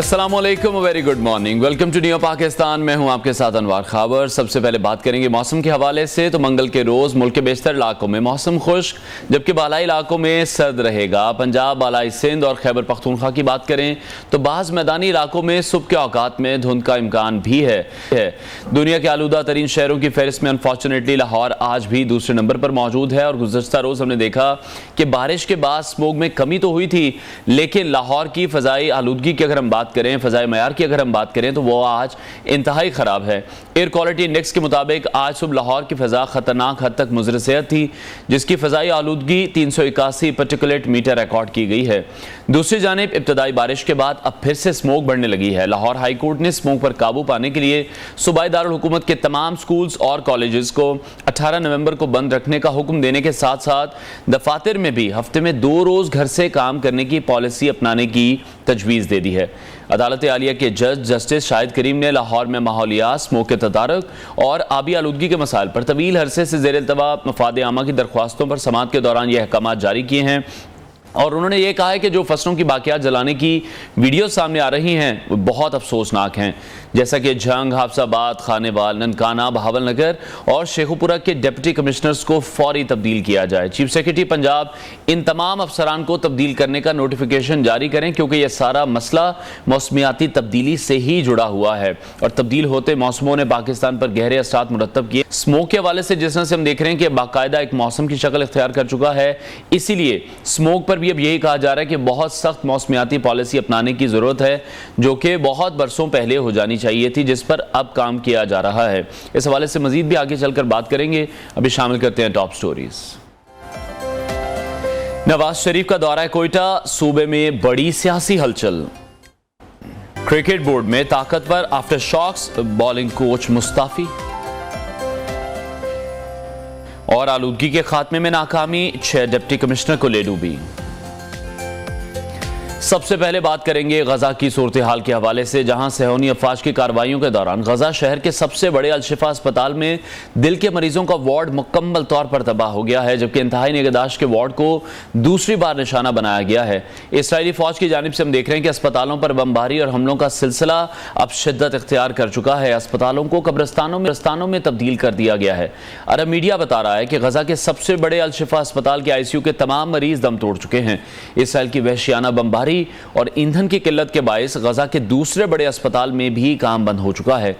अस्सलाम वालेकुम, very good morning, welcome to new Pakistan. मैं हूं आपके साथ अनवार खाबर। सबसे पहले बात करेंगे मौसम के हवाले से। तो मंगल के रोज़ मुल्क के बेशतर इलाकों में मौसम खुश्क, जबकि बालाई इलाकों में सर्द रहेगा। पंजाब, बालाई सिंध और खैबर पख्तूनख्वा की बात करें तो बाज़ मैदानी इलाकों में सुबह के औकात में धुंध का इम्कान भी है। दुनिया के आलूदा तरीन शहरों की फहरिस्त में अनफॉर्चुनेटली लाहौर आज भी दूसरे नंबर पर मौजूद है। और गुज़श्ता रोज़ हमने देखा कि बारिश के बाद स्मोग में कमी तो हुई थी, लेकिन लाहौर की फ़ज़ाई आलूदगी की अगर हम बात करें, फ़ज़ाई मयार की अगर हम बात करें तो वो आज इंतहाई ख़राब है। एयर क्वालिटी इंडेक्स के मुताबिक आज सुबह लाहौर की फ़ज़ा ख़तरनाक हद तक मुज़र सेहत थी, जिसकी फ़ज़ाई आलूदगी 381 पार्टिकुलेट मीटर रिकॉर्ड की गई है। दूसरी जानिब इब्तदाई बारिश के बाद अब फिर से स्मोक बढ़ने लगी है। लाहौर हाई कोर्ट ने स्मोक पर काबू पाने के लिए सूबाई दारुल हुकूमत के तमाम स्कूल्स और कॉलेजेस को 18 नवंबर को बंद रखने का हुक्म देने के साथ साथ दफातर में भी हफ्ते में 2 रोज़ घर से काम करने की पॉलिसी अपनाने की तजवीज़ दे दी है। अदालत आलिया के जज जस्टिस शाहिद करीम ने लाहौर में माहौलियात, स्मोक के तदारक और आबी आलूदगी के मसाइल पर तवील अरसे से ज़ेर इल्तवा मफाद आमा की दरख्वास्तों पर समाअत के दौरान ये अहकाम जारी किए हैं। और उन्होंने ये कहा है कि जो फसलों की बाकियात जलाने की वीडियो सामने आ रही हैं वो बहुत अफसोसनाक हैं, जैसा कि झंग, हाफसाबाद, खानेवाल, ननकाना, बहावलनगर और शेखुपुरा के डिप्टी कमिश्नर्स को फौरी तब्दील किया जाए। चीफ सेक्रेटरी पंजाब इन तमाम अफसरान को तब्दील करने का नोटिफिकेशन जारी करें, क्योंकि यह सारा मसला मौसमियाती तब्दीली से ही जुड़ा हुआ है और तब्दील होते मौसमों ने पाकिस्तान पर गहरे असरात मुरतब किए। स्मोक के हवाले से जिस तरह से हम देख रहे हैं कि बाकायदा एक मौसम की शक्ल इख्तियार कर चुका है, इसीलिए स्मोक पर भी अब यही कहा जा रहा है कि बहुत सख्त मौसमियाती पॉलिसी अपनाने की जरूरत है, जो कि बहुत बरसों पहले हो जानी चाहिए थी, जिस पर अब काम किया जा रहा है। इस हवाले से मजीद भी आगे चलकर बात करेंगे। अभी शामिल करते हैं टॉप स्टोरीज। नवाज शरीफ का दौरा कोयटा, सूबे में बड़ी सियासी हलचल। क्रिकेट बोर्ड में ताकतवर आफ्टर शॉक्स, बॉलिंग कोच मुस्ताफी। और आलूदगी के खात्मे में नाकामी, 6 डिप्टी कमिश्नर को ले डूबी। सबसे पहले बात करेंगे गजा की सूरत हाल के हवाले से, जहां सेहूनी अफवाज की कार्रवाइयों के दौरान गजा शहर के सबसे बड़े अल-शिफा अस्पताल में दिल के मरीजों का वार्ड मुकम्मल तौर पर तबाह हो गया है, जबकि इंतहाई निगहदाश्त के वार्ड को दूसरी बार निशाना बनाया गया है। इसराइली फौज की जानिब से हम देख रहे हैं कि अस्पतालों पर बमबारी और हमलों का सिलसिला अब शिद्दत इख्तियार कर चुका है। अस्पतालों को कब्रिस्तानों में तब्दील कर दिया गया है। अरब मीडिया बता रहा है कि गजा के सबसे बड़े अल-शिफा अस्पताल के ICU के तमाम मरीज दम तोड़ चुके हैं। इसराइल की वहशियाना बमबारी और ईंधन की किल्लत के बायस गजा के दूसरे बड़े अस्पताल में भी काम बंद हो चुका है।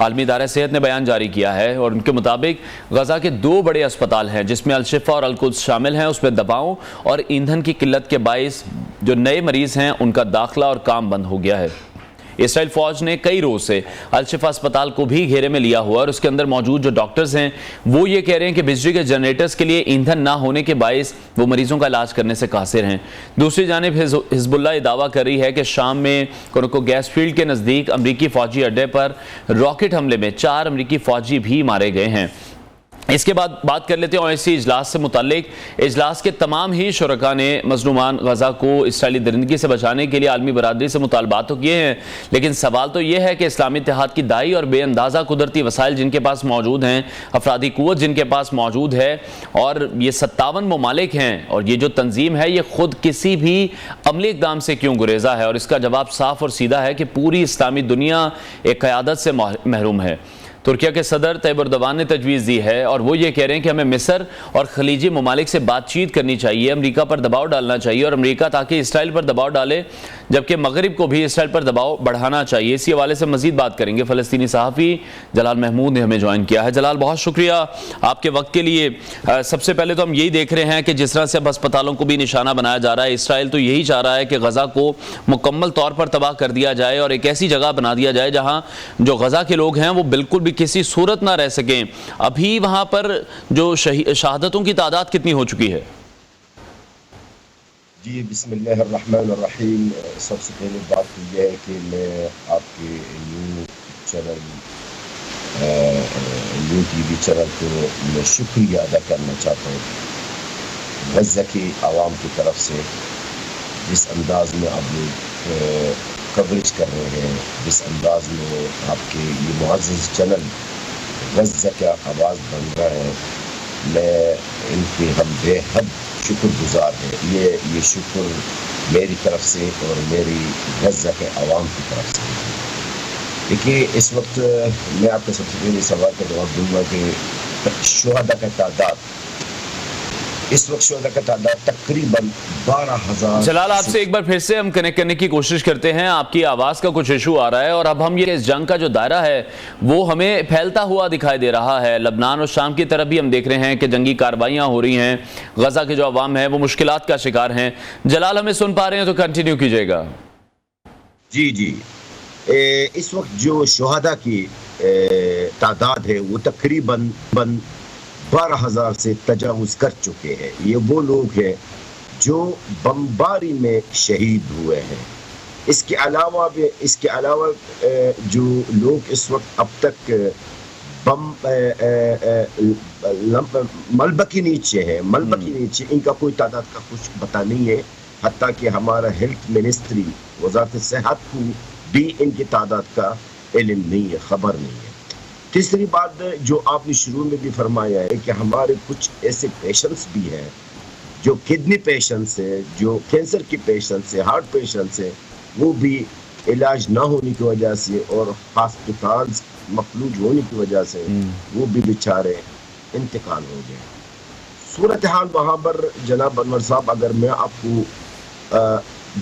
आलमी इदारा सेहत ने बयान जारी किया है और उनके मुताबिक गजा के 2 बड़े अस्पताल हैं, जिसमें अल-शिफा और अल-कुद्स शामिल हैं। उसमें दवाओं और ईंधन की किल्लत के बायस जो नए मरीज हैं उनका दाखिला और काम बंद हो गया है। इसराइल फौज ने कई रोज से अल-शिफा अस्पताल को भी घेरे में लिया हुआ और उसके अंदर मौजूद जो डॉक्टर्स हैं वो ये कह रहे हैं कि बिजली के जनरेटर्स के लिए ईंधन ना होने के बायस वो मरीजों का इलाज करने से कासिर हैं। दूसरी जानिब हिजबुल्लाह दावा कर रही है कि शाम में कोनको गैस फील्ड के नज़दीक अमरीकी फौजी अड्डे पर रॉकेट हमले में 4 अमरीकी फौजी भी मारे गए हैं। इसके बाद बात कर लेते हैं OIC इजलास से मुतालिक। इजलास के तमाम ही शुरका ने मजलूमान गजा को इसराइली दरिंदगी से बचाने के लिए आलमी बरादरी से मुतालबात तो किए हैं, लेकिन सवाल तो यह है कि इस्लामी इत्तेहाद की दाई और बेअंदाज़ा कुदरती वसाइल जिनके पास मौजूद हैं, अफरादी कुव्वत जिनके पास मौजूद है, और ये 57 ममालिक हैं, और ये जो तंजीम है ये खुद किसी भी अमली इक़दाम से क्यों गुरेजा है? और इसका जवाब साफ और सीधा है कि पूरी इस्लामी दुनिया एक क़यादत से महरूम है। तुर्किया के सदर तैयब एर्दोगान ने तजवीज़ दी है और वो ये कह रहे हैं कि हमें मिस्र और खलीजी ममालिक से बातचीत करनी चाहिए, अमरीका पर दबाव डालना चाहिए, और अमरीका ताकि इसराइल पर दबाव डाले, जबकि मगरिब को भी इसराइल पर दबाव बढ़ाना चाहिए। इसी हवाले से मजीद बात करेंगे। फ़लस्तीनी सहाफ़ी जलाल महमूद ने हमें ज्वाइन किया है। जलाल, बहुत शुक्रिया आपके वक्त के लिए। सबसे पहले तो हम यही देख रहे हैं कि जिस तरह से अब अस्पतालों को भी निशाना बनाया जा रहा है, इसराइल तो यही चाह रहा है कि गजा को मुकम्मल तौर पर तबाह कर दिया जाए और एक ऐसी जगह बना दिया जाए जहाँ जो गजा के लोग हैं वो बिल्कुल भी किसी सूरत ना रह सकें। अभी वहां पर जो शहादतों की तादाद कितनी हो चुकी है? जी, बिस्मिल्लाहिर्रहमानिर्रहीम। सबसे पहले बात तो यह है कि मैं आपके न्यू TV चैनल को मैं शुक्रिया अदा करना चाहता हूँ गज़ा की आवाम की तरफ से, जिस अंदाज में आप लोग कवरेज कर रहे हैं, जिस अंदाज में आपके ये मुअज़्ज़ज़ चैनल गज़ा का आवाज़ बन रहा है, मैं इनके हम बेहद शुक्रगुजार है। ये शुक्र मेरी तरफ से और मेरी गज़ा के अवाम की तरफ से। देखिए, इस वक्त मैं आपको सबसे पहले सवाल का जवाब दूंगा कि शुहदा का तादाद, इस वक्त शुहदा का तादाद तकरीबन 12,000। जलाल, आपसे एक बार फिर से हम कनेक्ट करने की कोशिश करते हैं। आपकी आवाज़ का कुछ इशू आ रहा है और अब हम ये इस जंग का जो दायरा है वो हमें फैलता हुआ दिखाई दे रहा है। लबनान और शाम की तरफ भी हम देख रहे हैं कि जंगी कार्रवाइयाँ हो रही हैं। गजा के जो अवाम है वो मुश्किलात का शिकार हैं। जलाल, हमें सुन पा रहे हैं तो कंटिन्यू कीजिएगा। जी जी, इस वक्त जो शुहदा की तादाद है वो तकरीबन 12,000 से तजावुज़ कर चुके हैं। ये वो लोग हैं जो बमबारी में शहीद हुए हैं। इसके अलावा जो लोग इस वक्त अब तक मलबा के नीचे है, इनका कोई तादाद का कुछ पता नहीं है। हत्ता कि हमारा हेल्थ मिनिस्ट्री, वज़ारत सेहत को भी इनकी तादाद का इल्म नहीं है, खबर नहीं है। तीसरी बात जो आपने शुरू में भी फरमाया है कि हमारे कुछ ऐसे पेशेंट्स भी हैं जो किडनी पेशेंट्स है, जो कैंसर के पेशेंट्स है, हार्ट पेशेंट्स है, वो भी इलाज ना होने की वजह से और हॉस्पिटल मफलूज होने की वजह से वो भी बेचारे इंतकाल हो गए। सूरत हाल वहाँ पर जनाब अनवर साहब, अगर मैं आपको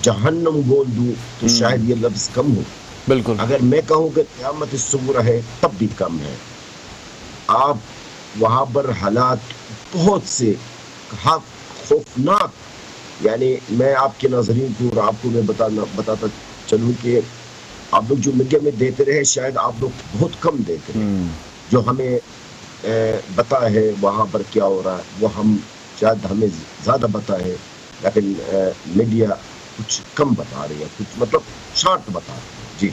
जहन्नम बोल दूँ तो शायद ये लफ्ज़ कम हो। बिल्कुल, अगर मैं कहूँ कि क़यामत सुग़रा है तब भी कम है। आप वहाँ पर हालात बहुत से खौफनाक, यानी मैं आपके नाज़रीन को और आपको मैं बताता चलूँ कि आप लोग जो मीडिया में देते रहे शायद आप लोग बहुत कम देते रहे। जो हमें पता है वहाँ पर क्या हो रहा है वो हम शायद हमें ज़्यादा पता है, लेकिन मीडिया कुछ कम बता रही है, कुछ मतलब शॉर्ट बता रही है। जी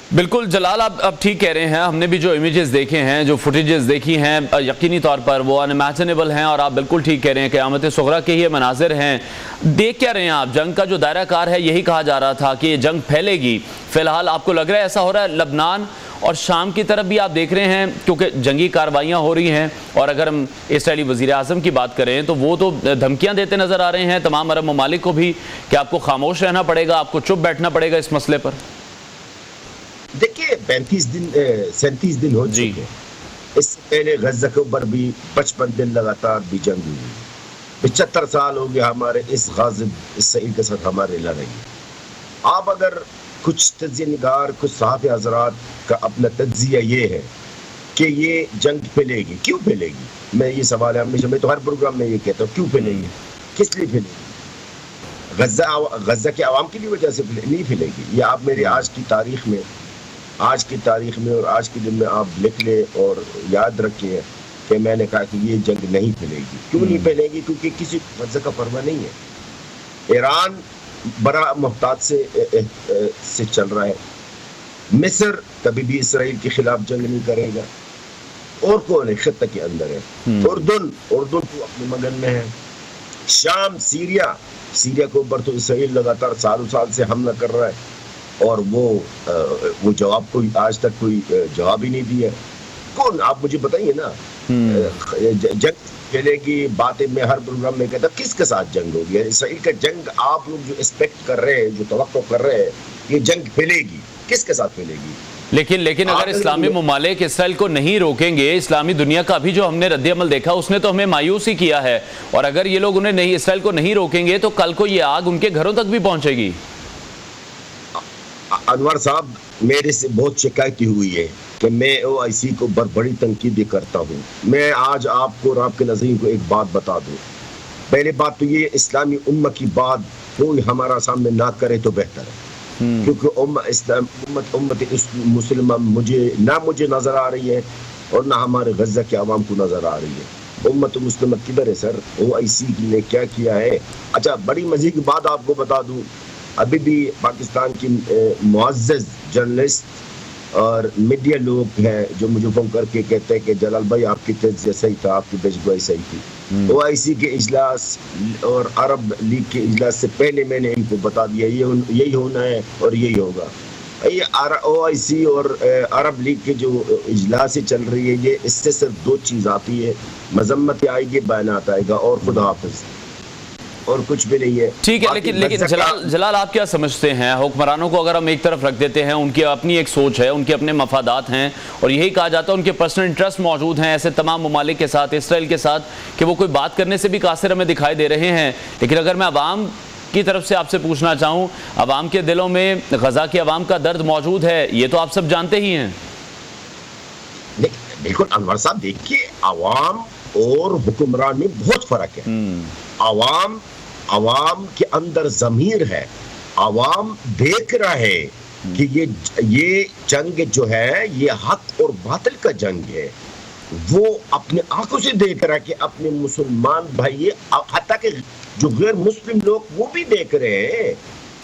बिल्कुल जलाल, आप अब ठीक कह रहे हैं। हमने भी जो इमेजेस देखे हैं, जो फुटेजेस देखी हैं, यकीनी तौर पर वो अनइमेजिनेबल हैं। और आप बिल्कुल ठीक कह रहे हैं, क़यामत सुग़रा के ये मनाजिर हैं। देख क्या रहे हैं आप? जंग का जो दायरा कार है, यही कहा जा रहा था कि ये जंग फैलेगी। फिलहाल आपको लग रहा है ऐसा हो रहा है? लबनान और शाम की तरफ भी आप देख रहे हैं क्योंकि जंगी कार्रवाइयाँ हो रही हैं। और अगर हम इसराइली वज़ीर आज़म की बात करें तो वो तो धमकियाँ देते नज़र आ रहे हैं तमाम अरब ममालिक को भी कि आपको खामोश रहना पड़ेगा, आपको चुप बैठना पड़ेगा इस मसले पर। देखिए, 37 दिन हो चुके। इससे पहले गज़ा के ऊपर भी 55 दिन लगातार भी जंग हुई। 75 साल हो गया हमारे इस गाज़िब इसराइल के साथ हमारे लड़ाई। आप अगर कुछ तज्ज़िया निगार, कुछ सहाफ़ी हज़रात का अपना तज्ज़िया ये है कि ये जंग फैलेगी। क्यों फैलेगी? मैं ये सवाल है हमेशा, मैं तो हर प्रोग्राम में ये कहता हूँ, क्यों फैलेगी, किस लिए फैलेगी? गज़ा के आवाम की वजह से नहीं फैलेगी। ये आप मेरी आज की तारीख में और आज के दिन में आप लिख ले और याद रखिए कि मैंने कहा कि ये जंग नहीं फैलेगी। क्यों नहीं फैलेगी? क्योंकि किसी गज़ा का परवाह नहीं है। ईरान बड़ा मोहतात से चल रहा है। मिस्र कभी भी इसराइल के खिलाफ जंग नहीं करेगा। और कौन है खत्ता के अंदर है? उर्दन तो अपने मगन में है। शाम, सीरिया के ऊपर तो इसराइल लगातार सालों साल से हमला कर रहा है और वो जवाब कोई आज तक कोई जवाब ही नहीं दिया। कौन, आप मुझे बताइए ना। जंग फैलेगी, बातें मैं हर प्रोग्राम में कहता, किसके साथ जंग होगी? इसराइल का जंग आप लोग जो एक्सपेक्ट कर रहे हैं, जो तवक्को कर रहे हैं, ये जंग फैलेगी, किसके साथ फैलेगी? लेकिन अगर इस्लामी ममालिक इसराइल को नहीं रोकेंगे, इस्लामी दुनिया का अभी जो हमने रद्द-ए-अमल देखा उसने तो हमें मायूस ही किया है। और अगर ये लोग इसराइल को नहीं रोकेंगे तो कल को ये आग उनके घरों तक भी पहुंचेगी। अनवर साहब, मेरे से बहुत शिकायत हुई है कि मैं OIC को बड़ी तनकीद करता हूँ। मैं आज आपको और आपके नज़ीर को एक बात बता दूँ। पहले बात तो ये, इस्लामी उम्मा की बात कोई हमारा सामने ना करे तो बेहतर है। क्योंकि उम्मत मुस्लिमा मुझे नज़र आ रही है और ना हमारे गज़ा के अवाम को नज़र आ रही है। उम्मत मुस्लिमा किधर है सर? OIC ने क्या किया है? अच्छा, बड़ी मज़े की बात आपको बता दूँ, अभी भी पाकिस्तान की मुअज़्ज़ज़ जर्नलिस्ट और मीडिया लोग हैं जो मुझे फोन करके कहते हैं कि जलाल भाई आपकी तज्ज़िया सही था, आपकी पेशगोई सही थी। OIC के इजलास और अरब लीग के इजलास से पहले मैंने इनको बता दिया यही होना है और यही होगा। ये OIC और अरब लीग के जो इजलास चल रही है, ये इससे सिर्फ दो चीज आती है, मजम्मत आएगी, बयानात आएगा, और खुदा हाफिज, और कुछ भी नहीं है। ठीक है, लेकिन जलाल आप क्या समझते हैं, हुक्मरानों को अगर हम एक तरफ रख देते हैं, उनकी अपनी एक सोच है, उनके अपने मफादात हैं, और यही कहा जाता है उनके पर्सनल इंटरेस्ट मौजूद हैं ऐसे तमाम ममालिक के साथ, इसराइल के साथ, कि वो कोई बात करने से भी कासिर हमें दिखाई दे रहे हैं। लेकिन अगर मैं अवाम की तरफ से आपसे पूछना चाहूँ, अवाम के दिलों में गजा की अवाम का दर्द मौजूद है, ये तो आप सब जानते ही हैं। बिल्कुल अनवर साहब, देखिए अवाम और हुक्मरान में बहुत फर्क है। अवाम के अंदर ज़मीर है, अवाम देख रहा है कि ये जंग जो है ये हक और बातिल का जंग है। वो अपने आंखों से देख रहा है कि अपने मुसलमान भाई, हत्ता कि जो गैर मुस्लिम लोग वो भी देख रहे हैं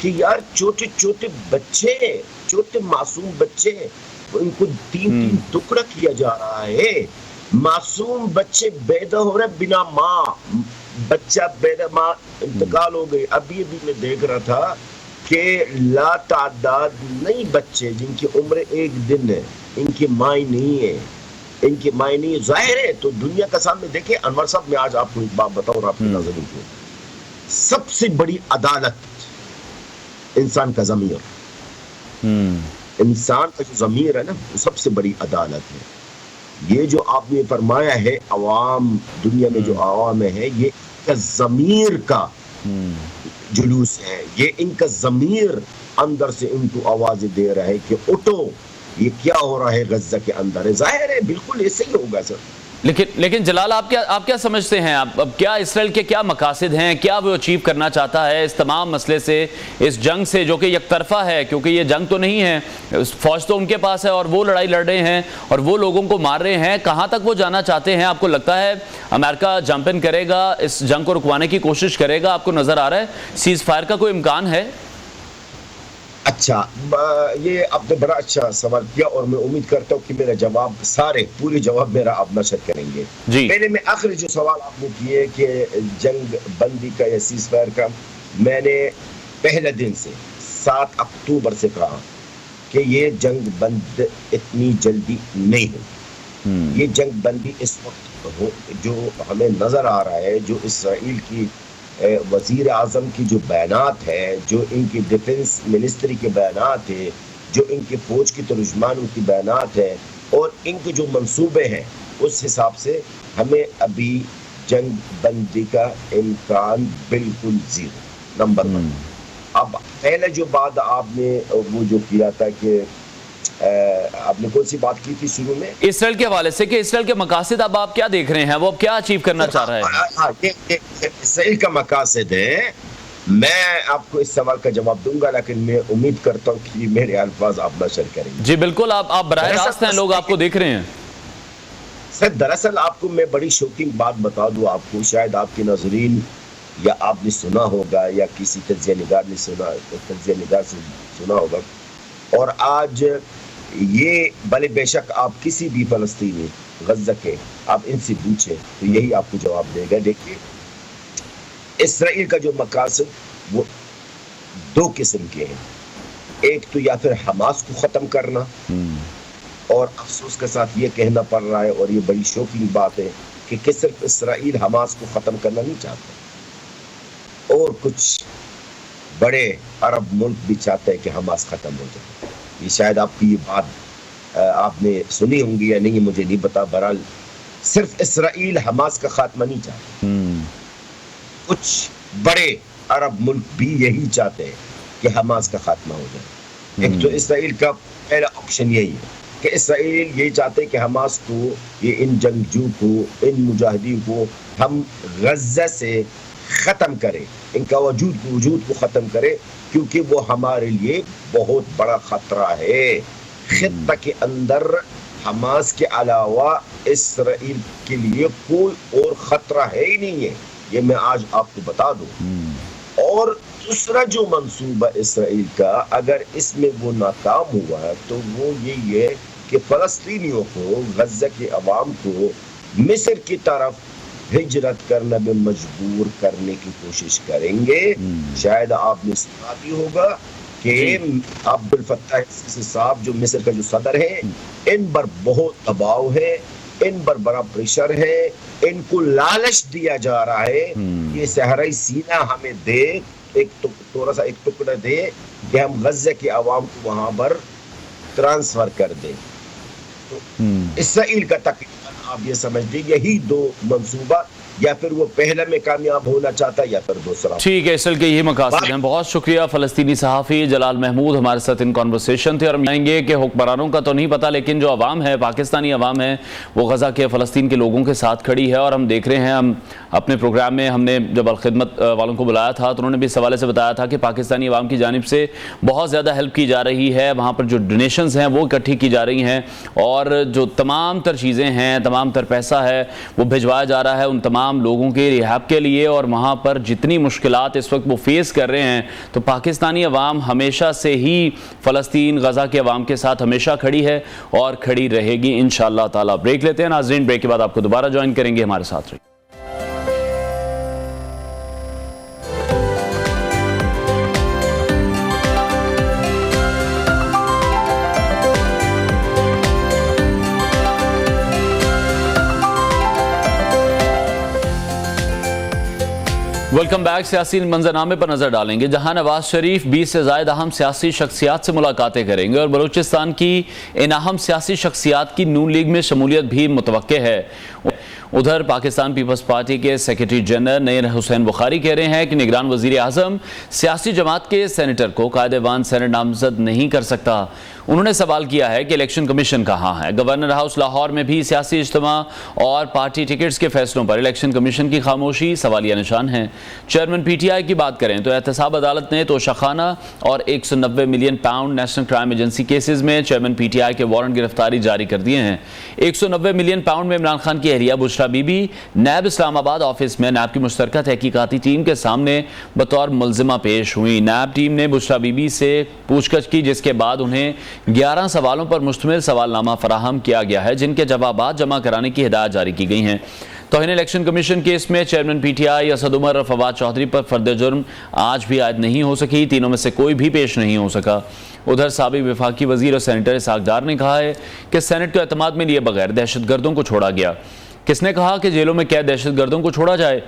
कि यार छोटे छोटे बच्चे, छोटे मासूम बच्चे, उनको तीन टुकड़ा किया जा रहा है। मासूम बच्चे पैदा हो रहे बिना माँ, बच्चा पैदा, माँ इंतकाल हो गई। अभी मैं देख रहा था कि लातादाद नई बच्चे जिनकी उम्र 1 दिन है, इनकी माँ नहीं है, इनकी माँ नहीं जाहिर है। तो दुनिया का सामने देखिए अनवर साहब, मैं आज आपको एक बात बताऊं, आपकी नजर को, सबसे बड़ी अदालत इंसान का ज़मीर, इंसान का जो ज़मीर है ना, वो सबसे बड़ी अदालत है। ये जो आपने फरमाया है अवाम, दुनिया में जो अवाम है, ये इनका ज़मीर का जुलूस है, ये इनका ज़मीर अंदर से इनको आवाज़ें दे रहा है कि उठो, ये क्या हो रहा है गज़ा के अंदर है। जाहिर है बिल्कुल ऐसे ही होगा सर। लेकिन जलाल, आप क्या समझते हैं, अब क्या इसराइल के क्या मकासद हैं, क्या वो अचीव करना चाहता है इस तमाम मसले से, इस जंग से जो कि यकतरफा है, क्योंकि ये जंग तो नहीं है, फौज तो उनके पास है और वो लड़ाई लड़ रहे हैं और वो लोगों को मार रहे हैं। कहाँ तक वो जाना चाहते हैं? आपको लगता है अमेरिका जंप इन करेगा, इस जंग को रुकवाने की कोशिश करेगा? आपको नजर आ रहा है सीज फायर का कोई इम्कान है? अच्छा, ये आपने बड़ा अच्छा सवाल किया और मैं उम्मीद करता हूँ कि मेरा जवाब, पूरे जवाब मेरा आप नशर करेंगे। पहले में आखिरी जो सवाल आपने किए कि जंग बंदी का या सीज फायर का, मैंने पहले दिन से 7 अक्टूबर से कहा कि ये जंग बंद इतनी जल्दी नहीं होगी। ये जंग बंदी इस वक्त जो हमें नजर आ रहा है, जो इसराइल की वज़ीर आज़म की जो बयानात है, जो इनकी डिफेंस मिनिस्ट्री के बयानात है, जो इनके फौज की तर्जुमानों की बयानात है और इनके जो मंसूबे हैं, उस हिसाब से हमें अभी जंग बंदी का इम्कान बिल्कुल ज़ीरो, नंबर 1। अब पहले जो बात आपने वो जो किया था कि आपने कौन सी बात की थी शुरू में, इसराइल के हवाले से, कि इसराइल के मकासद अब आप क्या देख रहे हैं, वो अब क्या अचीव करना चाह रहा है? ये इसराइल का मकासद है। मैं आपको इस सवाल का जवाब दूंगा, लेकिन मैं उम्मीद करता हूँ कि मेरे अल्फाज आप नशर करेंगे। जी बिल्कुल, आप बराह रास्त हैं, लोग आपको देख रहे हैं। सर दरअसल आपको मैं बड़ी शॉकिंग बात बता दूं, आपको शायद आपके नाज़रीन या आपने सुना होगा या किसी तज्ज़िया निगार ने सुना होगा, और आज ये भले बेशक आप किसी भी फलस्तीनी गज़ा के आप इनसे पूछें तो यही आपको जवाब देगा। देखिए, इसराइल का जो मकासद वो 2 किस्म के हैं। एक तो या फिर हमास को ख़त्म करना, और अफसोस के साथ ये कहना पड़ रहा है और ये बड़ी शौकीन बात है कि सिर्फ इसराइल हमास को ख़त्म करना नहीं चाहता, और कुछ बड़े अरब मुल्क भी चाहते हैं कि हमास ख़त्म हो जाए। ये शायद आपकी ये बात आपने सुनी होंगी या नहीं, मुझे नहीं पता। बहरहाल सिर्फ इसराइल हमास का खात्मा नहीं चाहता, कुछ बड़े अरब मुल्क भी यही चाहते हैं कि हमास का खात्मा हो जाए। एक तो इसराइल का पहला ऑप्शन यही है कि इसराइल यही चाहते हैं कि हमास को, ये इन जंगजू को, इन मुजाहिदीन को हम गज़ा से ख़त्म करें, इनका वजूद को ख़त्म करें, क्योंकि वो हमारे लिए बहुत बड़ा ख़तरा है। खित्ता के अंदर हमास के अलावा इसराइल के लिए कोई और ख़तरा है ही नहीं है, ये मैं आज आपको बता दूं। और दूसरा जो मंसूबा इसराइल का, अगर इसमें वो नाकाम हुआ है तो वो यही है कि फ़लस्तीनियों को, गज़ा के अवाम को मिस्र की तरफ हिजरत करने में मजबूर करने की कोशिश करेंगे। शायद आपने सुना भी होगा कि अब्दुल फत्ताह सीसी साहब जो मिस्र का जो सदर है, इन पर बहुत दबाव है, इन पर बड़ा प्रेशर है, इनको लालच दिया जा रहा है ये सहराई सीना हमें दे, एक थोड़ा सा एक टुकड़ा दे कि हम गज़ा के अवाम को वहां पर ट्रांसफर कर दें। तो इसराइल का तकरीबन आप ये समझ लीजिए यही दो मंसूबा, या फिर वो पहले में कामयाब होना चाहता या फिर दूसरा। ठीक है, इसल के यही मकासद हैं। बहुत शुक्रिया। फ़लस्तीनी सहाफ़ी जलाल महमूद हमारे साथ इन कॉन्वर्सेशन थे। और हम जाएंगे कि हुक्मरानों का तो नहीं पता, लेकिन जो अवाम है, पाकिस्तानी अवाम है, वो गज़ा के फ़लस्तीन के लोगों के साथ खड़ी है। और हम देख रहे हैं, हम अपने प्रोग्राम में हमने जब अलखिदमत वालों को बुलाया था तो उन्होंने भी इस हवाले से बताया था कि पाकिस्तानी अवाम की जानिब से बहुत ज़्यादा हेल्प की जा रही है। वहाँ पर जो डोनेशंस हैं वो इकट्ठी की जा रही हैं, और जो तमाम तर चीज़ें हैं, तमाम तर पैसा है वो भिजवाया जा रहा है उन तमाम लोगों के रिहाब के लिए। और वहाँ पर जितनी मुश्किलात इस वक्त वो फेस कर रहे हैं, तो पाकिस्तानी अवाम हमेशा से ही फ़लस्तीन गज़ा के अवाम के साथ हमेशा खड़ी है और खड़ी रहेगी इंशाअल्लाह ताला। ब्रेक लेते हैं नाज़रीन, ब्रेक के बाद आपको दोबारा ज्वाइन करेंगे, हमारे साथ रहिए। Welcome back. सियासी मंजरनामे पर नजर डालेंगे, जहां नवाज शरीफ 20 से ज्यादा अहम सियासी शख्सियात से मुलाकातें करेंगे और बलूचिस्तान की इन अहम सियासी शख्सियात की नून लीग में शमूलियत भी मुतवक्के है। उधर पाकिस्तान पीपल्स पार्टी के सेक्रेटरी जनरल नईर हुसैन बुखारी कह रहे हैं कि निगरान वजीर आजम सियासी जमात के सेनेटर को कायदेवान सेनेट नामजद नहीं कर सकता। उन्होंने सवाल किया है कि इलेक्शन कमीशन कहाँ है। गवर्नर हाउस लाहौर में भी सियासी इज्तिमा और पार्टी टिकट्स के फैसलों पर इलेक्शन कमीशन की खामोशी सवालिया निशान है। चेयरमैन पीटीआई की बात करें तो एहतसाब अदालत ने तोशाखाना और 190 million pound national crime agency cases में चेयरमैन पीटीआई के वारंट गिरफ्तारी जारी कर दिए हैं। 190 मिलियन पाउंड में इमरान खान की अहलिया बुशरा बीबी नैब इस्लामाबाद ऑफिस में नैब की मुश्तरका तहकीकाती टीम के सामने बतौर मुलजिमा पेश हुई। नैब टीम ने बुशरा बीबी से पूछताछ की, जिसके बाद उन्हें 11 सवालों पर मुश्तमिल सवालनामा फराहम किया गया है, जिनके जवाबात जमा कराने की हिदायत जारी की गई हैं। तौहीन इलेक्शन कमीशन केस में चेयरमैन पीटीआई असद उमर और फवाद चौधरी पर फर्द जुर्म आज भी आयद नहीं हो सकी। तीनों में से कोई भी पेश नहीं हो सका। उधर साबिक वफाकी वजीर और सेनेटर इसहाक डार ने कहा है कि सेनेट को एतमाद में लिए बगैर दहशतगर्दों को छोड़ा गया। किसने कहा कि जेलों में कैद दहशतगर्दों को छोड़ा जाए?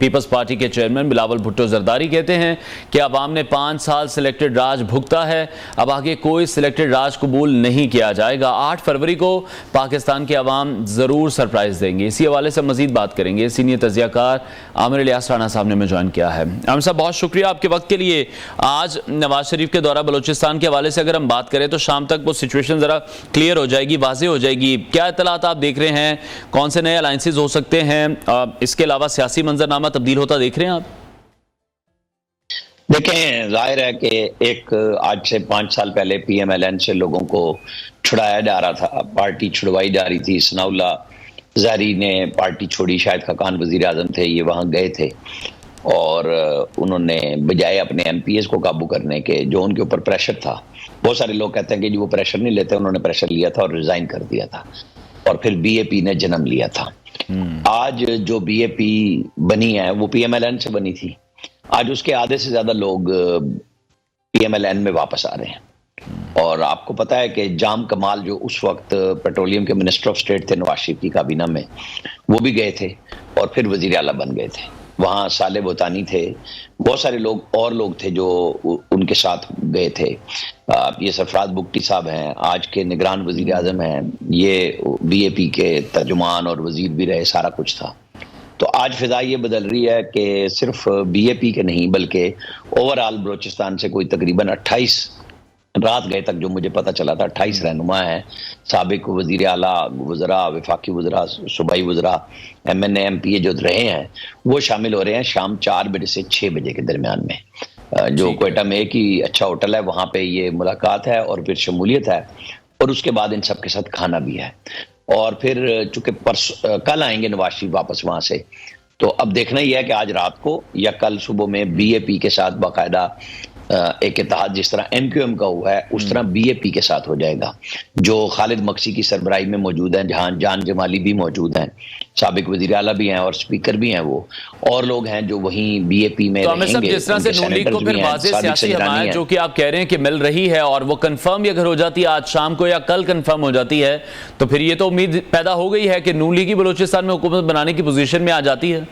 पीपल्स पार्टी के चेयरमैन बिलावल भुट्टो जरदारी कहते हैं कि अवाम ने 5 साल सिलेक्टेड राज भुगता है, अब आगे कोई सिलेक्टेड राज कबूल नहीं किया जाएगा। 8 फरवरी को पाकिस्तान के अवाम ज़रूर सरप्राइज देंगे। इसी हवाले से मजीद बात करेंगे। सीनियर तजियाकार आमिर इलियास राणा साहब ने हमें ज्वाइन किया है। आमिर साहब, बहुत शुक्रिया आपके वक्त के लिए। आज नवाज शरीफ के दौरा बलूचिस्तान के हवाले से अगर हम बात करें तो शाम तक वो सिचुएशन ज़रा क्लियर हो जाएगी, वाज़ेह हो जाएगी। क्या इत्तलात आप देख रहे हैं? कौन से नए अलायंसेज हो सकते हैं? इसके अलावा सियासी मंजरनामा तब्दील होता देख रहे हैं आप? देखें, जाहिर है कि एक आज से 5 साल पहले पीएमएलएन से लोगों को छुड़ाया जा रहा था, पार्टी छुड़वाई जा रही थी। सनाउल्लाह ज़हरी ने पार्टी छोड़ी, शाहिद खाकान वजीर आजम थे, ये वहाँ गए थे और उन्होंने बजाय अपने एमपीएस को काबू करने के, जो उनके ऊपर प्रेशर था, बहुत सारे लोग कहते हैं कि जी वो प्रेशर नहीं लेते, उन्होंने प्रेशर लिया था और रिजाइन कर दिया था और फिर बीएपी ने जन्म लिया था। आज जो बीएपी बनी है वो पीएमएलएन से बनी थी। आज उसके आधे से ज्यादा लोग पीएमएलएन में वापस आ रहे हैं। और आपको पता है कि जाम कमाल जो उस वक्त पेट्रोलियम के मिनिस्टर ऑफ स्टेट थे नवाज शरीफ की काबीना में, वो भी गए थे और फिर वजीर आला बन गए थे। वहाँ साले बोतानी थे, बहुत सारे लोग और लोग थे जो उनके साथ गए थे। ये सरफराज बुगटी साहब हैं, आज के निगरान वजीर आजम हैं, ये बीएपी के तर्जुमान और वजीर भी रहे, सारा कुछ था। तो आज फिजा ये बदल रही है कि सिर्फ बीएपी के नहीं बल्कि ओवरऑल बलूचिस्तान से कोई तकरीबन 28 रात गए तक जो मुझे पता चला था 28 रहनुमा हैं, साबिक वजीर आला, वज़रा, वफाकी वज़रा, सूबाई वज़रा, एमएनए, एमपीए जो रहे हैं वो शामिल हो रहे हैं शाम 4 बजे से 6 बजे के दरमियान में। जो क्वेटा में एक ही अच्छा होटल है वहाँ पे ये मुलाकात है और फिर शमूलियत है और उसके बाद इन सब के साथ खाना भी है। और फिर चूंकि कल आएंगे नवाज शरीफ वापस वहाँ से, तो अब देखना ही है कि आज रात को या कल सुबह में बीएपी के साथ बाकायदा एक इत्तेहाद जिस तरह MQM का हुआ है उस तरह BAP के साथ हो जाएगा, जो खालिद मक्सी की सरबराही में मौजूद हैं, जहां जान जमाली भी मौजूद हैं, साबिक वजीर आला भी हैं और स्पीकर भी हैं, वो और लोग हैं जो वहीं BAP में तो हमें सब रहेंगे। जिस तरह से नून लीग को फिर वाज़ेह सियासी हमायत जो कि आप कह रहे हैं कि मिल रही है और वो कंफर्म ही अगर हो जाती है आज शाम को या कल कंफर्म हो जाती है, तो फिर ये तो उम्मीद पैदा हो गई है कि नून लीग ही बलूचिस्तान में हुकूमत बनाने की पोजीशन में आ जाती है।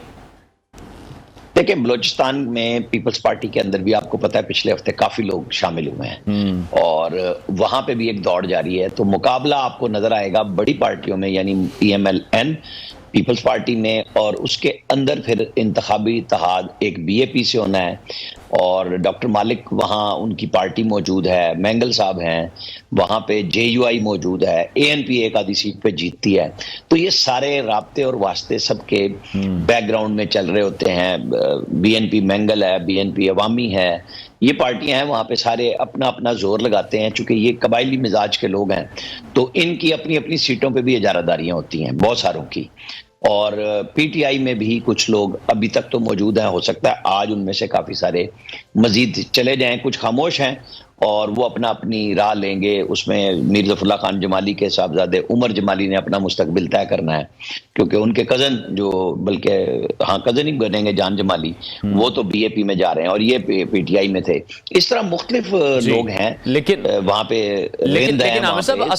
देखिए, बलूचिस्तान में पीपल्स पार्टी के अंदर भी आपको पता है पिछले हफ्ते काफी लोग शामिल हुए हैं और वहां पे भी एक दौड़ जारी है, तो मुकाबला आपको नजर आएगा बड़ी पार्टियों में, यानी PMLN पीपल्स पार्टी में, और उसके अंदर फिर इंतखाबी इत्तेहाद एक BAP से होना है और डॉक्टर मालिक वहाँ उनकी पार्टी मौजूद है, मैंगल साहब हैं वहाँ पे, JUI मौजूद है, ANP एक आधी सीट पे जीतती है। तो ये सारे राब्ते और वास्ते सबके बैकग्राउंड में चल रहे होते हैं। BNP मैंगल है, BNP अवामी है, ये पार्टियां हैं वहाँ पे, सारे अपना अपना जोर लगाते हैं। चूंकि ये कबायली मिजाज के लोग हैं तो इनकी अपनी अपनी सीटों पे भी इजारादारियां होती हैं बहुत सारों की, और PTI में भी कुछ लोग अभी तक तो मौजूद हैं, हो सकता है आज उनमें से काफी सारे मजीद चले जाएं, कुछ खामोश हैं और वो अपना अपनी राह लेंगे। उसमें मीर ज़फ़रुल्लाह खान जमाली के साहबजादे उमर जमाली ने अपना मुस्तकबिल तय करना है, क्योंकि उनके कज़न जो, बल्कि हाँ कज़न ही बनेंगे, जान जमाली, वो तो BAP में जा रहे हैं और ये PTI में थे। इस तरह मुख्तलिफ लोग हैं, लेकिन वहाँ पे लेकिन आमिर साहब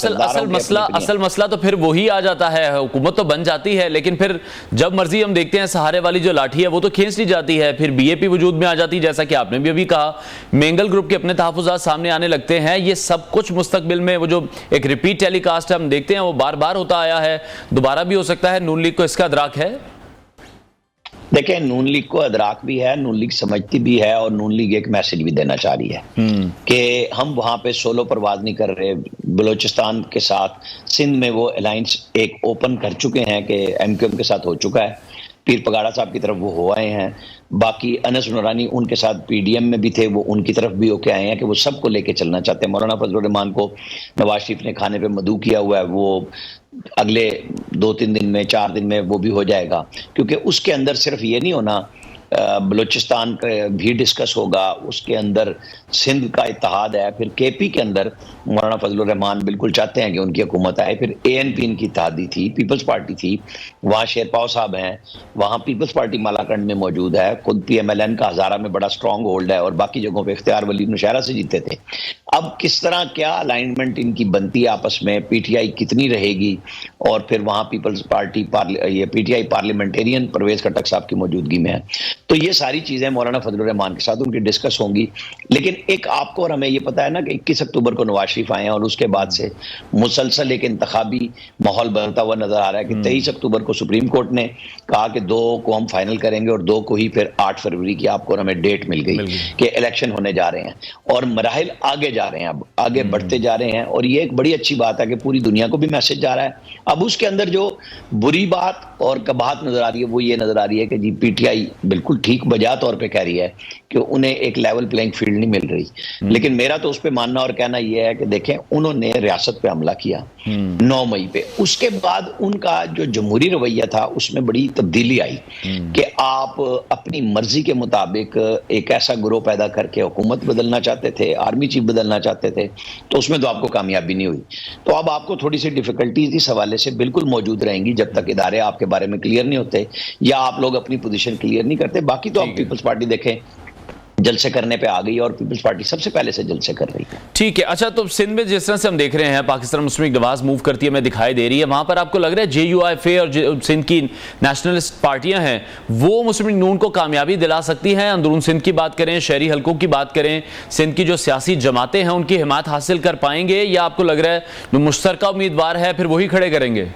असल मसला तो फिर वही आ जाता है, हुकूमत तो बन जाती है लेकिन फिर जब मर्जी हम देखते हैं सहारे वाली जो लाठी है वो तो खींच ली जाती है, फिर BAP वजूद में आ जाती है, जैसा कि आपने भी अभी कहा, मेंगल ग्रुप के अपने तहफ़्फ़ुज़ात सामने आने लगते हैं। ये सब कुछ मुस्तकबिल में वो जो एक रिपीट टेलीकास्ट हम देखते हैं वो बार बार होता आया है, दोबारा भी हो सकता है। नून लीग को इसका अदराक है? देखिए, नून लीग को अदराक भी है, नून लीग समझती भी है और नून लीग एक मैसेज भी देना चाह रही है कि हम वहां पे सोलो परवाज नहीं कर रहे। बलूचिस्तान के साथ सिंध में वो अलायंस एक ओपन कर चुके हैं कि MQM के साथ हो चुका है, पीर पगाड़ा साहब की तरफ वो हो आए हैं, बाकी अनस नूरानी उनके साथ PDM में भी थे, वो उनकी तरफ भी होके आए हैं कि वो सबको लेके चलना चाहते हैं। मौलाना फजलुर रहमान को नवाज शरीफ ने खाने पे मदऊ किया हुआ है, वो अगले 2-3 दिन में, 4 दिन में वो भी हो जाएगा, क्योंकि उसके अंदर सिर्फ ये नहीं होना, बलूचिस्तान का भी डिस्कस होगा, उसके अंदर सिंध का इत्तेहाद है, फिर KP के अंदर मौलाना फजलुर रहमान बिल्कुल चाहते हैं कि उनकी हुकूमत आए, फिर ANP इनकी इत्तेहादी थी, पीपल्स पार्टी थी, वहाँ शेरपाव साहब हैं, वहाँ पीपल्स पार्टी मालाकंड में मौजूद है, खुद PMLN का हज़ारा में बड़ा स्ट्रॉन्ग होल्ड है और बाकी जगहों पर इख्तियार वली नौशहरा से जीते थे। अब किस तरह क्या अलाइनमेंट इनकी बनती है आपस में, PTI कितनी रहेगी, और फिर वहाँ पीपल्स पार्टी ये PTI पार्लियामेंटेरियन परवेज खट्टक साहब की मौजूदगी में है, तो ये सारी चीजें मौलाना फजलुर रहमान के साथ उनकी डिस्कस होंगी। लेकिन एक आपको और हमें ये पता है ना कि 21 अक्टूबर को नवाज शरीफ आए हैं और उसके बाद से मुसलसल एक इंतखाबी माहौल बनता हुआ नजर आ रहा है कि 23 अक्टूबर को सुप्रीम कोर्ट ने कहा कि 2 को हम फाइनल करेंगे और 2 को ही फिर 8 फरवरी की आपको और हमें डेट मिल गई कि इलेक्शन होने जा रहे हैं और मराहिल आगे जा रहे हैं, अब आगे बढ़ते जा रहे हैं, और ये एक बड़ी अच्छी बात है कि पूरी दुनिया को भी मैसेज जा रहा है। अब उसके अंदर जो बुरी बात और कबाहत नजर आ रही है वो ये नजर आ रही है कि जी PTI बिल्कुल ठीक बजा तौर पे कह रही है कि उन्हें एक लेवल प्लेइंग फील्ड नहीं मिल रही, लेकिन मेरा तो उस पे मानना और कहना यह है कि देखें, उन्होंने रियासत पे हमला किया 9 मई पे, उसके बाद उनका जो जमहूरी रवैया था उसमें बड़ी तब्दीली आई कि आप अपनी मर्जी के मुताबिक एक ऐसा ग्रोह पैदा करके हुकूमत बदलना चाहते थे, आर्मी चीफ बदलना चाहते थे, तो उसमें तो आपको कामयाबी नहीं हुई। तो अब आपको थोड़ी सी डिफिकल्टीज इस हवाले से बिल्कुल मौजूद रहेंगी जब तक इदारे आपके बारे में क्लियर नहीं होते या आप लोग अपनी पोजीशन क्लियर नहीं करते। बाकी तो आप पीपल्स पार्टी देखें जलसे करने पे आ गई और पीपल्स पार्टी सबसे पहले से जलसे कर रही है। ठीक है, अच्छा, तो सिंध में जिस तरह से हम देख रहे हैं पाकिस्तान मुस्लिम लीग नवाज मूव करती है, हमें दिखाई दे रही है, वहां पर आपको लग रहा है JUIF और सिंध की नेशनलिस्ट पार्टियां हैं वो मुस्लिम लीग नून को कामयाबी दिला सकती हैं? अंदरून सिंध की बात करें, शहरी हलकों की बात करें, सिंध की जो सियासी जमातें हैं उनकी हिमायत हासिल कर पाएंगे, या आपको लग रहा है जो मुश्तरका उम्मीदवार है फिर वही खड़े करेंगे?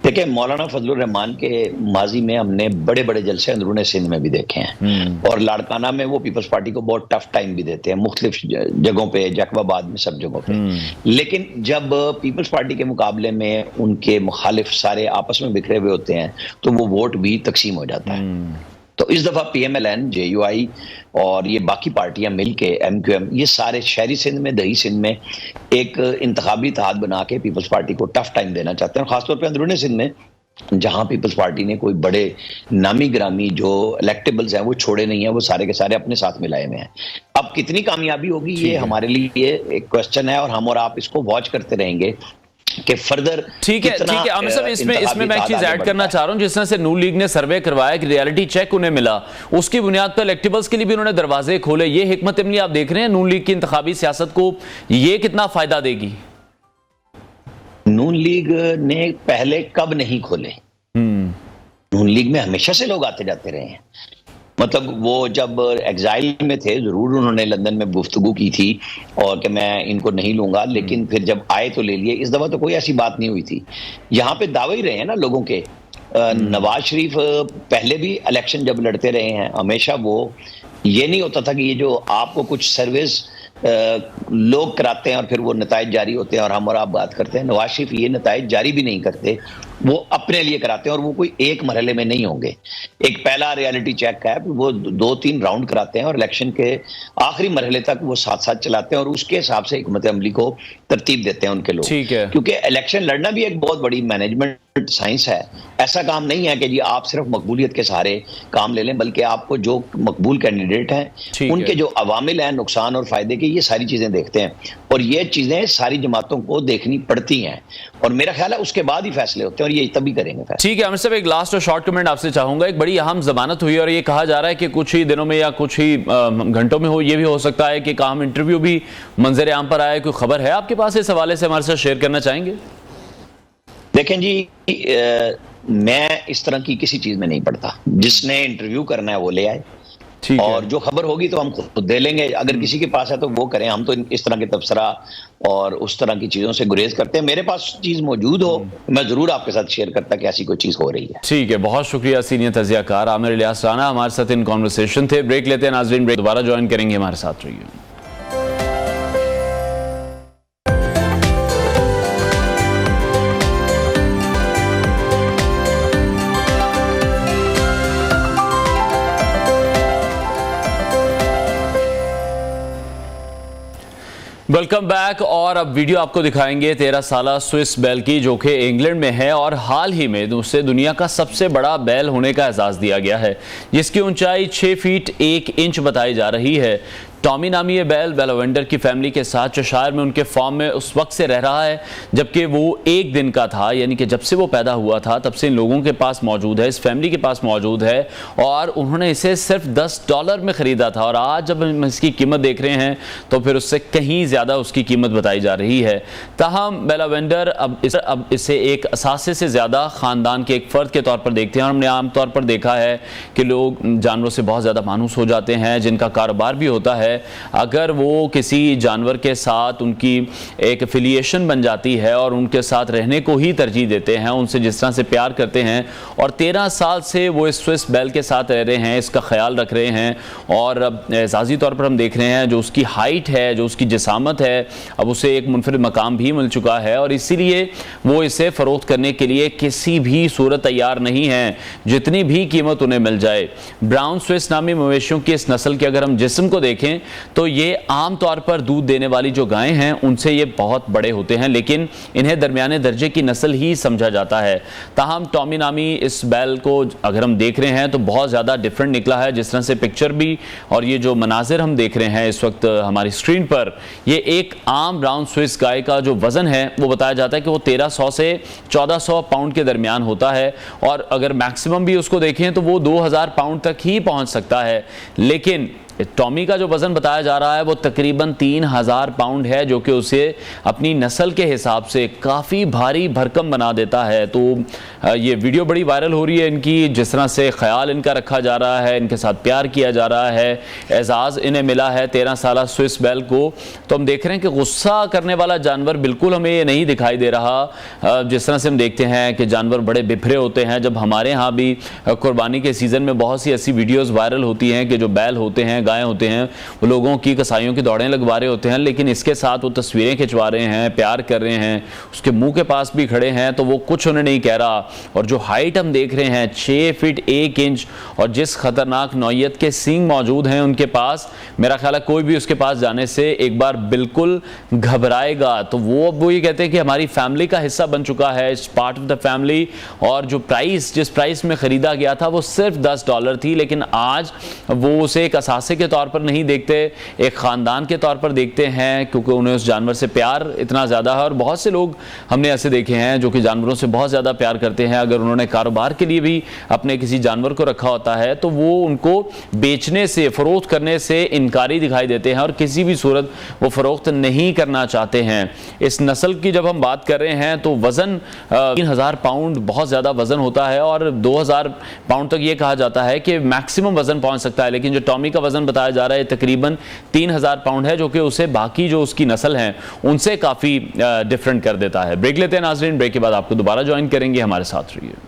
देखिए, मौलाना फजलुर रहमान के माजी में हमने बड़े बड़े जलसे अंदरूनी सिंध में भी देखे हैं और लाड़काना में वो पीपल्स पार्टी को बहुत टफ टाइम भी देते हैं, मुख्तलिफ जगहों पे, जैकबाबाद में, सब जगहों पे। लेकिन जब पीपल्स पार्टी के मुकाबले में उनके मुखालिफ सारे आपस में बिखरे हुए होते हैं तो वो वोट भी तकसीम हो जाता है। तो इस दफा PMLN, JUI और ये बाकी पार्टियां मिलके MQM, ये सारे शहरी सिंध में, दही सिंध में एक इंतखाबी इत्तेहाद बना के पीपल्स पार्टी को टफ टाइम देना चाहते हैं, और खासतौर पे अंदरूनी सिंध में जहां पीपल्स पार्टी ने कोई बड़े नामी ग्रामी जो इलेक्टेबल्स हैं वो छोड़े नहीं है, वो सारे के सारे अपने साथ मिलाए हुए हैं। अब कितनी कामयाबी होगी ये हमारे लिए एक क्वेश्चन है, और हम और आप इसको वॉच करते रहेंगे कि फर्दर। ठीक है आमिर साहब, इसमें मैं एक चीज ऐड करना चाह रहा हूं। जिस तरह से नून लीग ने सर्वे करवाया कि रियलिटी चेक उन्हें मिला, उसकी बुनियाद पर इलेक्टेबल्स के लिए भी उन्होंने दरवाजे खोले। ये हिकमत अमली आप देख रहे हैं नून लीग की इंतखाबी सियासत को, ये कितना फायदा देगी? नून लीग ने पहले कब नहीं खोले? नून लीग में हमेशा से लोग आते जाते रहे हैं। मतलब वो जब एग्जाइल में थे जरूर उन्होंने लंदन में गुफ्तगू की थी और कि मैं इनको नहीं लूंगा, लेकिन फिर जब आए तो ले लिए। इस दफा तो कोई ऐसी बात नहीं हुई थी। यहाँ पे दावे ही रहे हैं ना लोगों के। नवाज शरीफ पहले भी इलेक्शन जब लड़ते रहे हैं हमेशा वो ये नहीं होता था कि ये जो आपको कुछ सर्विस लोग कराते हैं और फिर वो नताइज जारी होते हैं और हम और आप बात करते हैं। नवाज शरीफ ये नताइज जारी भी नहीं करते, वो अपने लिए कराते हैं, और वो कोई एक मरहले में नहीं होंगे। एक पहला रियलिटी चेक है, वो 2-3 राउंड कराते हैं और इलेक्शन के आखिरी मरहले तक वो साथ साथ चलाते हैं और उसके हिसाब से हिकमत अमली को तरतीब देते हैं उनके लोग। ठीक है, क्योंकि इलेक्शन लड़ना भी एक बहुत बड़ी मैनेजमेंट साइंस है। ऐसा काम नहीं है कि जी आप सिर्फ मकबूलियत के सहारे काम ले लें, बल्कि आपको जो मकबूल कैंडिडेट हैं उनके जो अवामिल हैं नुकसान और फायदे के, ये सारी चीजें देखते हैं और ये चीजें सारी जमातों को देखनी पड़ती हैं और मेरा ख्याल है उसके बाद ही फैसले होते हैं और ये तभी करेंगे फैसले। ठीक है आमिर साहब, एक लास्ट और शॉर्ट कमेंट आपसे चाहूंगा। एक बड़ी अहम जमानत हुई और ये कहा जा रहा है कि कुछ ही दिनों में या कुछ ही घंटों में हो, ये भी हो सकता है कि काम इंटरव्यू भी मंजर आम पर आए। कोई खबर है आपके पास इस हवाले से हमारे साथ शेयर करना चाहेंगे? देखें जी, मैं इस तरह की किसी चीज में नहीं पड़ता। जिसने इंटरव्यू करना है वो ले आए और जो खबर होगी तो हम खुद दे लेंगे। अगर किसी के पास है तो वो करें। हम तो इस तरह के तबसरा और उस तरह की चीजों से गुरेज करते हैं। मेरे पास चीज मौजूद हो मैं जरूर आपके साथ शेयर करता कि ऐसी कोई चीज हो रही है। ठीक है, बहुत शुक्रिया सीनियर तजियाकार आमिर इलियास राना हमारे साथ इन कॉन्वर्सेशन थे। ब्रेक लेते हैं नाजरीन, ब्रेक दोबारा ज्वाइन करेंगे, हमारे साथ रहिए। Welcome back. और अब वीडियो आपको दिखाएंगे 13 साला स्विस बैल की, जो कि इंग्लैंड में है और हाल ही में उसे दुनिया का सबसे बड़ा बैल होने का एजाज दिया गया है, जिसकी ऊंचाई 6 फीट 1 इंच बताई जा रही है। टॉमी नामी ये बैल बेलावेंडर की फैमिली के साथ चेशायर में उनके फार्म में उस वक्त से रह रहा है जबकि वो 1 दिन का था, यानी कि जब से वो पैदा हुआ था तब से इन लोगों के पास मौजूद है, इस फैमिली के पास मौजूद है और उन्होंने इसे सिर्फ $10 में ख़रीदा था। और आज जब हम इसकी कीमत देख रहे हैं तो फिर उससे कहीं ज़्यादा उसकी कीमत बताई जा रही है। ताहम बेलावेंडर अब इसे एक असासे से ज़्यादा ख़ानदान के एक फ़र्द के तौर पर देखते हैं। और हमने आम तौर पर देखा है कि लोग जानवरों से बहुत ज़्यादा मानूस हो जाते हैं, जिनका कारोबार भी होता है। अगर वो किसी जानवर के साथ उनकी एक एफिलिएशन बन जाती है और उनके साथ रहने को ही तरजीह देते हैं, उनसे जिस तरह से प्यार करते हैं, और 13 साल से वो इस स्विस बैल के साथ रह रहे हैं, इसका ख्याल रख रहे हैं और एजाजी तौर पर हम देख रहे हैं जो उसकी हाइट है, जो उसकी जिसामत है, अब उसे एक मुनफरिद मकाम भी मिल चुका है और इसीलिए वो इसे फ़रोख्त करने के लिए किसी भी सूरत तैयार नहीं है, जितनी भी कीमत उन्हें मिल जाए। ब्राउन स्विस नामी मवेशियों की इस नस्ल के अगर हम जिस्म को देखें तो ये आम तौर पर दूध देने वाली जो गायें हैं उनसे ये बहुत बड़े होते हैं, लेकिन इन्हें दरमियाने दर्जे की नस्ल ही समझा जाता है। ताहम टॉमी नामी इस बैल को अगर हम देख रहे हैं तो बहुत ज़्यादा डिफरेंट निकला है, जिस तरह से पिक्चर भी और ये जो मनाजिर हम देख रहे हैं इस वक्त हमारी स्क्रीन पर। ये एक आम ब्राउन स्विस गाय का जो वज़न है वो बताया जाता है कि वो 1300 से 1400 पाउंड के दरमियान होता है और अगर मैक्सिमम भी उसको देखें तो वो 2000 पाउंड तक ही पहुँच सकता है। लेकिन टॉमी का जो वज़न बताया जा रहा है वो तकरीबन 3000 पाउंड है, जो कि उसे अपनी नस्ल के हिसाब से काफ़ी भारी भरकम बना देता है। तो ये वीडियो बड़ी वायरल हो रही है इनकी, जिस तरह से ख्याल इनका रखा जा रहा है, इनके साथ प्यार किया जा रहा है, एजाज़ इन्हें मिला है 13 साला स्विस बैल को। तो हम देख रहे हैं कि गुस्सा करने वाला जानवर बिल्कुल हमें ये नहीं दिखाई दे रहा। जिस तरह से हम देखते हैं कि जानवर बड़े बिफरे होते हैं, जब हमारे यहाँ भी कुर्बानी के सीज़न में बहुत सी ऐसी वीडियोज़ वायरल होती हैं कि जो बैल होते हैं, लगाए होते हैं, वो लोगों की कसाईयों की दौड़ें लगवा रहे होते हैं, लेकिन इसके साथ वो तस्वीरें खिंचवा रहे हैं, प्यार कर रहे हैं, उसके मुंह के पास भी खड़े हैं, तो वो कुछ उन्हें नहीं कह रहा। और जो हाइट हम देख रहे हैं 6 फीट 1 इंच, और जिस खतरनाक नौइयत के सींग मौजूद हैं उनके पास, मेरा ख्याल है कोई भी उसके पास जाने से एक बार बिल्कुल घबराएगा। तो वो ये कहते हैं कि हमारी फैमिली का हिस्सा बन चुका है, it's part of the family. और जो जिस प्राइस में खरीदा गया था वो सिर्फ $10 थी, लेकिन आज वो उसे एक असासे के तौर पर नहीं देखते, एक ख़ानदान के तौर पर देखते हैं, क्योंकि उन्हें उस जानवर से प्यार इतना ज़्यादा है। और बहुत से लोग हमने ऐसे देखे हैं जो कि जानवरों से बहुत ज़्यादा प्यार करते हैं। अगर उन्होंने कारोबार के लिए भी अपने किसी जानवर को रखा होता है तो वो उनको बेचने से, फ़रोख्त करने से इनकारी दिखाई देते हैं और किसी भी सूरत वो फ़रोख्त नहीं करना चाहते हैं। इस नस्ल की जब हम बात कर रहे हैं तो वज़न 3000 पाउंड बहुत ज़्यादा वज़न होता है, और 2000 पाउंड तक ये कहा जाता है कि मैक्सिमम वज़न पहुंच सकता है। लेकिन जो टॉमी का वज़न बताया जा रहा है तकरीबन 3000 पाउंड है, जो कि उसे बाकी जो उसकी नस्ल हैं उनसे काफ़ी डिफरेंट कर देता है। ब्रेक लेते हैं नाज़रीन, ब्रेक के बाद आपको दोबारा ज्वाइन करेंगे, हमारे साथ रहिए।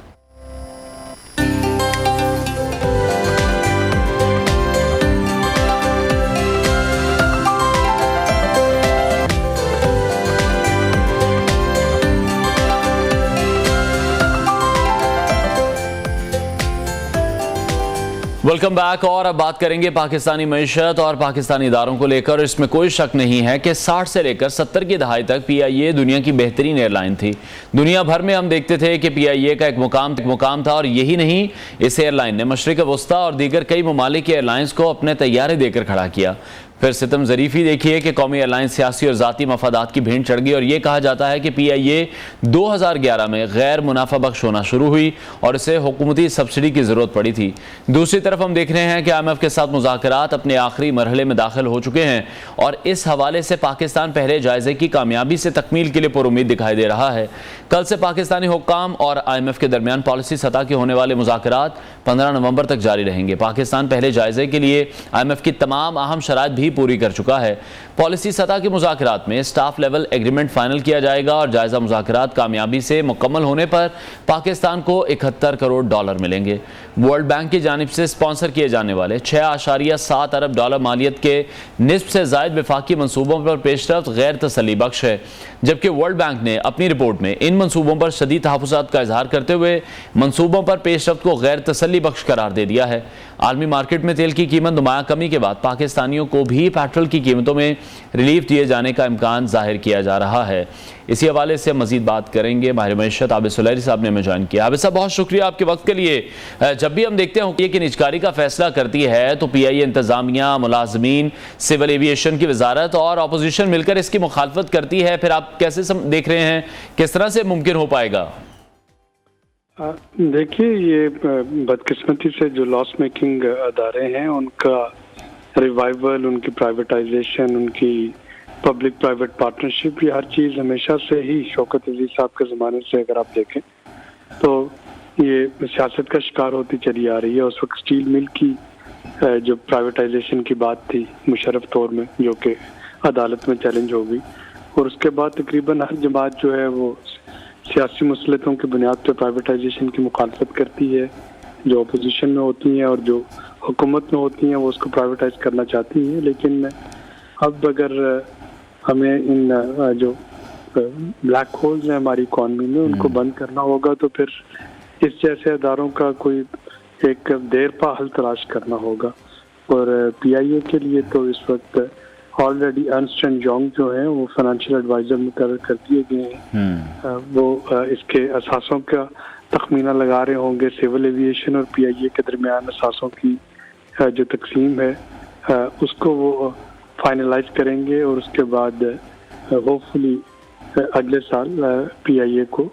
Welcome back. और अब बात करेंगे पाकिस्तानी मईशत और पाकिस्तानी इदारों को लेकर। इसमें कोई शक नहीं है कि 60 से लेकर 70 की दहाई तक PIA दुनिया की बेहतरीन एयरलाइन थी। दुनिया भर में हम देखते थे कि PIA का एक मुकाम था, और यही नहीं, इस एयरलाइन ने मशरिक वस्ता और दीगर कई ममालिक की एयरलाइंस को अपने तैयारे देकर खड़ा किया। फिर सितम ज़रीफ़ी देखिए कि कौमी एयरलाइन सियासी और ज़ाती मफादात की भेंट चढ़ गई, और ये कहा जाता है कि PIA 2011 में गैर मुनाफा बख्श होना शुरू हुई और इसे हुकूमती सब्सिडी की ज़रूरत पड़ी थी। दूसरी तरफ हम देख रहे हैं कि IMF के साथ मुज़ाकरात अपने आखिरी मरहले में दाखिल हो चुके हैं, और इस हवाले से पाकिस्तान पहले जायज़े की कामयाबी से तकमील के लिए पुरुमीद दिखाई दे रहा है। कल से पाकिस्तानी हुक्काम और IMF के दरमियान पॉलिसी सतह के होने वाले मुज़ाकरात 15 नवंबर तक जारी रहेंगे। पाकिस्तान पहले जायज़े के लिए IMF की तमाम अहम शराइत भी पूरी कर चुका है। पॉलिसी सतह के मुज़ाकरात में स्टाफ लेवल एग्रीमेंट फाइनल किया जाएगा, और जायज़ा मुज़ाकरात कामयाबी से मुकम्मल होने पर पाकिस्तान को $71 करोड़ मिलेंगे। वर्ल्ड बैंक की जानिब से स्पॉन्सर किए जाने वाले $6.7 अरब मालियत के निस्फ से ज़ायद वफाकी मनसूबों पर पेशरफ्त गैर तसल्ली बख्श है, जबकि वर्ल्ड बैंक ने अपनी रिपोर्ट में इन मनसूबों पर शदीद तहफ़्फ़ुज़ात का इजहार करते हुए मनसूबों पर पेशरफ्त को गैर तसल्ली बख्श करार दे दिया है। आलमी मार्केट में तेल की कीमत नुमाया कमी के बाद पाकिस्तानियों को भी पेट्रोल की कीमतों में रिलीफ दिए जाने का इम्कान जाहिर किया जा रहा है। इसी हवाले से मजीद बात करेंगे। माहिर मईशत आबिद सुलैरी साहब ने हमें ज्वाइन किया। आबिद साहब, बहुत शुक्रिया आपके वक्त के लिए। जब भी हम देखते हैं कि निजकारी का फैसला करती है तो PIA इंतजामिया, मुलाजमीन, सिविल एविएशन की वजारत और अपोजिशन मिलकर इसकी मुखालफत करती है। फिर आप कैसे देख रहे हैं, किस तरह से मुमकिन हो पाएगा? देखिए, ये बदकिस्मती से जो लॉस मेकिंग अदारे हैं उनका रिवाइवल, उनकी प्राइवेटाइजेशन, उनकी पब्लिक प्राइवेट पार्टनरशिप, ये हर चीज़ हमेशा से ही शौकत अजीज साहब के ज़माने से अगर आप देखें तो ये सियासत का शिकार होती चली आ रही है। उस वक्त स्टील मिल की जो प्राइवेटाइजेशन की बात थी मुशर्रफ तौर में, जो कि अदालत में चैलेंज हो गई, और उसके बाद तकरीबन हर जमात जो है वो सियासी मसलतों की बुनियाद पर प्राइवेटाइजेशन की मुखालफत करती है। जो अपोजिशन में होती हैं और जो हुकूमत में होती हैं वो उसको प्राइवेटाइज करना चाहती हैं। लेकिन अब अगर हमें इन जो ब्लैक होल्स हैं हमारी इकॉनमी में उनको बंद करना होगा तो फिर इस जैसे अदारों का कोई एक देर पा हल तलाश करना होगा। और PIA के लिए तो इस वक्त ऑलरेडी अर्नस्ट एंड यंग जो है वो फाइनेंशियल एडवाइजर मुकर्रर कर दिए गए हैं। वो इसके असासों का तखमीना लगा रहे होंगे। सिविल एविएशन और PIA के दरमियान असासों की जो तकसीम है उसको वो फाइनलाइज करेंगे, और उसके बाद होपफुली अगले साल PIA को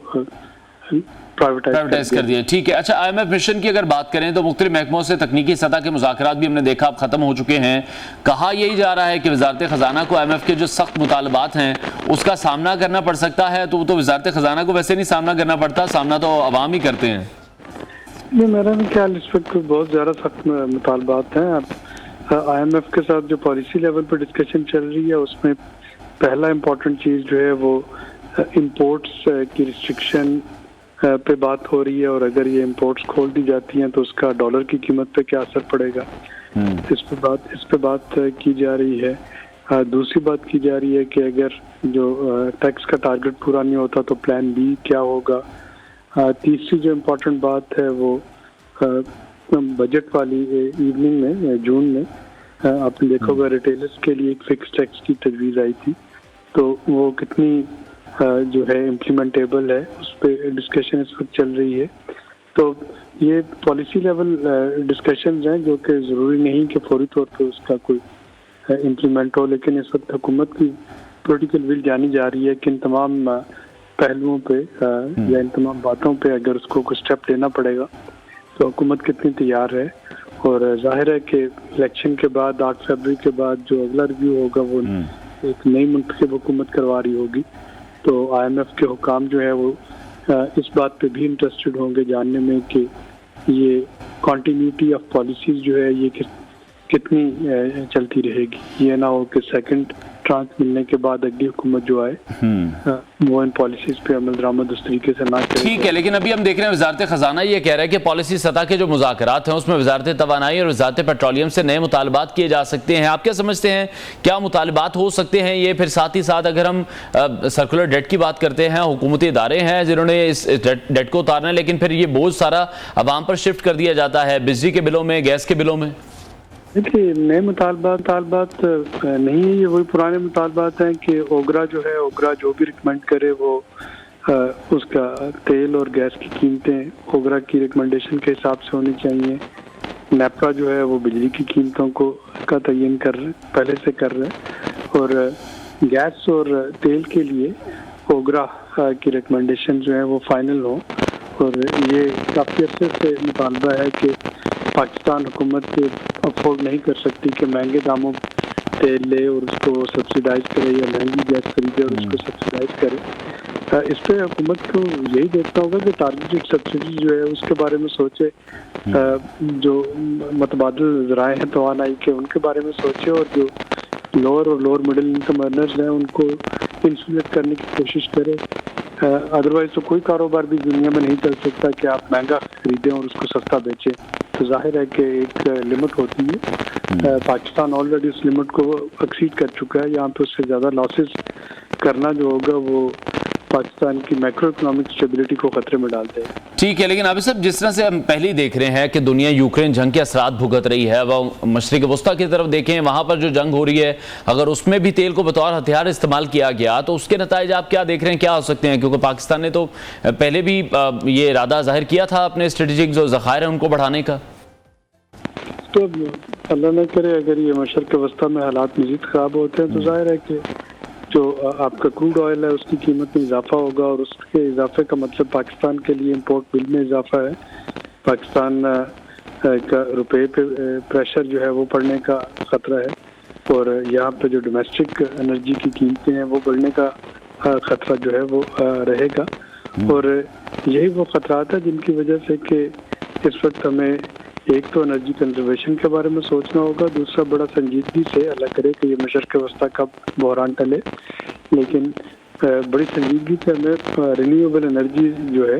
प्राइवेटाइज कर दिया। ठीक है। अच्छा, IMF मिशन की अगर बात करें तो मुख्तलिफ महकमों से तकनीकी सतह के मुज़ाकरात भी हमने देखा अब ख़त्म हो चुके हैं। कहा यही जा रहा है कि वजारत ख़जाना को IMF के जो सख्त मुतालबात हैं उसका सामना करना पड़ सकता है। तो वजारत ख़जाना को वैसे नहीं सामना करना पड़ता, सामना तो अवाम ही करते हैं। ये मेरा भी ख्याल इस वक्त बहुत ज़्यादा सख्त मुतालबात हैं। IMF के साथ जो पॉलिसी लेवल पर डिस्कशन चल रही है उसमें पहला इम्पोर्टेंट चीज़ जो है वो इम्पोर्ट्स की रिस्ट्रिक्शन पे बात हो रही है, और अगर ये इंपोर्ट्स खोल दी जाती हैं तो उसका डॉलर की कीमत पे क्या असर पड़ेगा, इस पे बात की जा रही है। दूसरी बात की जा रही है कि अगर जो टैक्स का टारगेट पूरा नहीं होता तो प्लान बी क्या होगा। तीसरी जो इम्पोर्टेंट बात है वो बजट वाली इवनिंग में जून में आपने देखा होगा रिटेलर्स के लिए एक फिक्स टैक्स की तजवीज़ आई थी, तो वो कितनी जो है इम्प्लीमेंटेबल है उस पर डिस्कशन इस वक्त चल रही है। तो ये पॉलिसी लेवल डिस्कशंस हैं जो कि ज़रूरी नहीं कि फौरी तौर पे उसका कोई इम्प्लीमेंट हो, लेकिन इस वक्त हुकूमत की पॉलिटिकल विल जानी जा रही है कि इन तमाम पहलुओं पे या इन तमाम बातों पे अगर उसको कुछ स्टेप लेना पड़ेगा तो हुकूमत कितनी तैयार है। और जाहिर है कि इलेक्शन के बाद 8 फरवरी के बाद जो अगला रिव्यू होगा वो एक नई मुंतखब हुकूमत करवा रही होगी, तो IMF के हुकाम जो है वो इस बात पे भी इंटरेस्टेड होंगे जानने में कि ये कॉन्टीन्यूटी ऑफ पॉलिसीज जो है ये कितनी चलती रहेगी। ये ना हो कि सेकंड ट्रांस मिलने के बाद अगली हुकूमत जो आए वो इन पॉलिसीज पे अमल दरामद उस तरीके से ना करे। ठीक है, लेकिन अभी हम देख रहे हैं वजारत खजाना ये कह रहा है कि पॉलिसी सतह के जो मुज़ाकरात हैं उसमें वजारत तवानाई और वजारत पेट्रोलियम से नए मुतालबात किए जा सकते हैं। आप क्या समझते हैं, क्या मुतालबात हो सकते हैं ये? फिर साथ ही साथ अगर हम सर्कुलर डेट की बात करते हैं, हुकूमती इदारे हैं जिन्होंने इस नहीं को उतारना है, लेकिन फिर ये बोझ सारा अवाम पर शिफ्ट कर दिया जाता है बिजली के बिलों में, गैस के बिलों में। देखिए, नए मुतालबात नहीं है, ये वही पुराने मुतालबात हैं कि ओगरा जो भी रिकमेंड करे वो उसका तेल और गैस की कीमतें ओगरा की रिकमेंडेशन के हिसाब से होनी चाहिए। नेपरा जो है वो बिजली की कीमतों का तयन पहले से कर रहे हैं, और गैस और तेल के लिए ओगरा की रिकमेंडेशन जो है वो फाइनल हो। और ये काफ़ी अर्से से मुतालबा है कि पाकिस्तान हुकूमत अफोर्ड नहीं कर सकती कि महंगे दामों तेल ले और उसको सब्सिडाइज करे, या महंगी गैस खरीदे और उसको सब्सिडाइज करे। इस पर हुकूमत को यही देखना होगा कि टारगेटेड सब्सिडी जो है उसके बारे में सोचे, जो मुतबादिल ज़राए हैं तवानाई के उनके बारे में सोचे, और जो लोअर और लोअर मिडिल इनकम अर्नर्स हैं उनको इंसुलेट करने की कोशिश करे। अदरवाइज तो कोई कारोबार भी दुनिया में नहीं चल सकता कि आप महंगा खरीदें और उसको सस्ता बेचें। तो जाहिर है कि एक लिमिट होती है, पाकिस्तान ऑलरेडी उस लिमिट को एक्सीड कर चुका है। यहाँ पे उससे ज़्यादा लॉसेस करना जो होगा वो पाकिस्तान की मैक्रो इकोनॉमिक स्टेबिलिटी को खतरे में डालते हैं। ठीक है, लेकिन अभी सब जिस तरह से हम पहले ही देख रहे हैं कि दुनिया यूक्रेन जंग के असरात भुगत रही है, वह मशरिक वस्ता की तरफ देखें, वहां पर जो जंग हो रही है, अगर उसमें भी तेल को बतौर हथियार इस्तेमाल किया गया तो उसके नताइज आप क्या देख रहे हैं, क्या हो सकते हैं? क्योंकि पाकिस्तान ने तो पहले भी ये इरादा जाहिर किया था अपने स्ट्रेटेजिक जो ज़खायर है उनको बढ़ाने का। तो अल्लाह न करे अगर ये मशरिक वस्ता में हालात मजीद ख़राब होते हैं तो जाहिर है कि जो आपका क्रूड ऑयल है उसकी कीमत में इजाफा होगा, और उसके इजाफे का मतलब पाकिस्तान के लिए इंपोर्ट बिल में इजाफा है। पाकिस्तान का रुपए पे प्रेशर जो है वो पड़ने का ख़तरा है, और यहाँ पे जो डोमेस्टिक एनर्जी की कीमतें हैं वो बढ़ने का ख़तरा जो है वो रहेगा। और यही वो ख़तरात है जिनकी वजह से कि इस वक्त हमें एक तो एनर्जी कंजर्वेशन के बारे में सोचना होगा, दूसरा बड़ा संजीदगी से, अल्लाह करे कि ये मशरिक वस्ता का बहरान टले, लेकिन बड़ी संजीदगी से हमें रिन्यूएबल एनर्जी जो है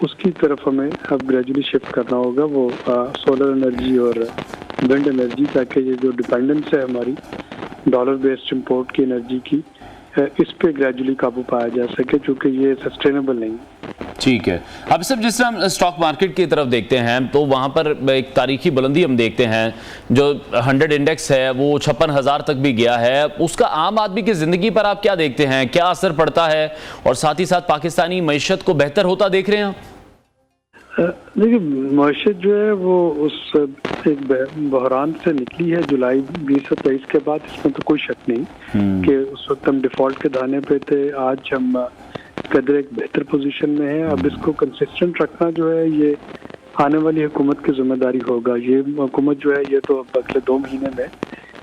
उसकी तरफ हमें अब ग्रेजुअली शिफ्ट करना होगा, वो सोलर एनर्जी और विंड एनर्जी, ताकि ये जो डिपेंडेंस है हमारी डॉलर बेस्ड इंपोर्ट की एनर्जी की, इस पे ग्रेजुअली काबू पाया जा सके, क्योंकि ये सस्टेनेबल नहीं। ठीक है, अब सब जिस तरह हम स्टॉक मार्केट की तरफ देखते हैं तो वहाँ पर एक तारीखी बुलंदी हम देखते हैं, जो 100 इंडेक्स है वो 56,000 तक भी गया है। उसका आम आदमी की ज़िंदगी पर आप क्या देखते हैं, क्या असर पड़ता है, और साथ ही साथ पाकिस्तानी मईशत को बेहतर होता देख रहे हैं आप? देखिए, मईशत जो है वो उस एक बहरान से निकली है जुलाई 2023 के बाद, इसमें तो कोई शक नहीं कि उस वक्त हम डिफॉल्ट के दाने पे थे। आज हम कदर एक बेहतर पोजीशन में है। अब इसको कंसिस्टेंट रखना जो है ये आने वाली हुकूमत की जिम्मेदारी होगा। ये हुकूमत जो है ये तो अगले 2 महीने में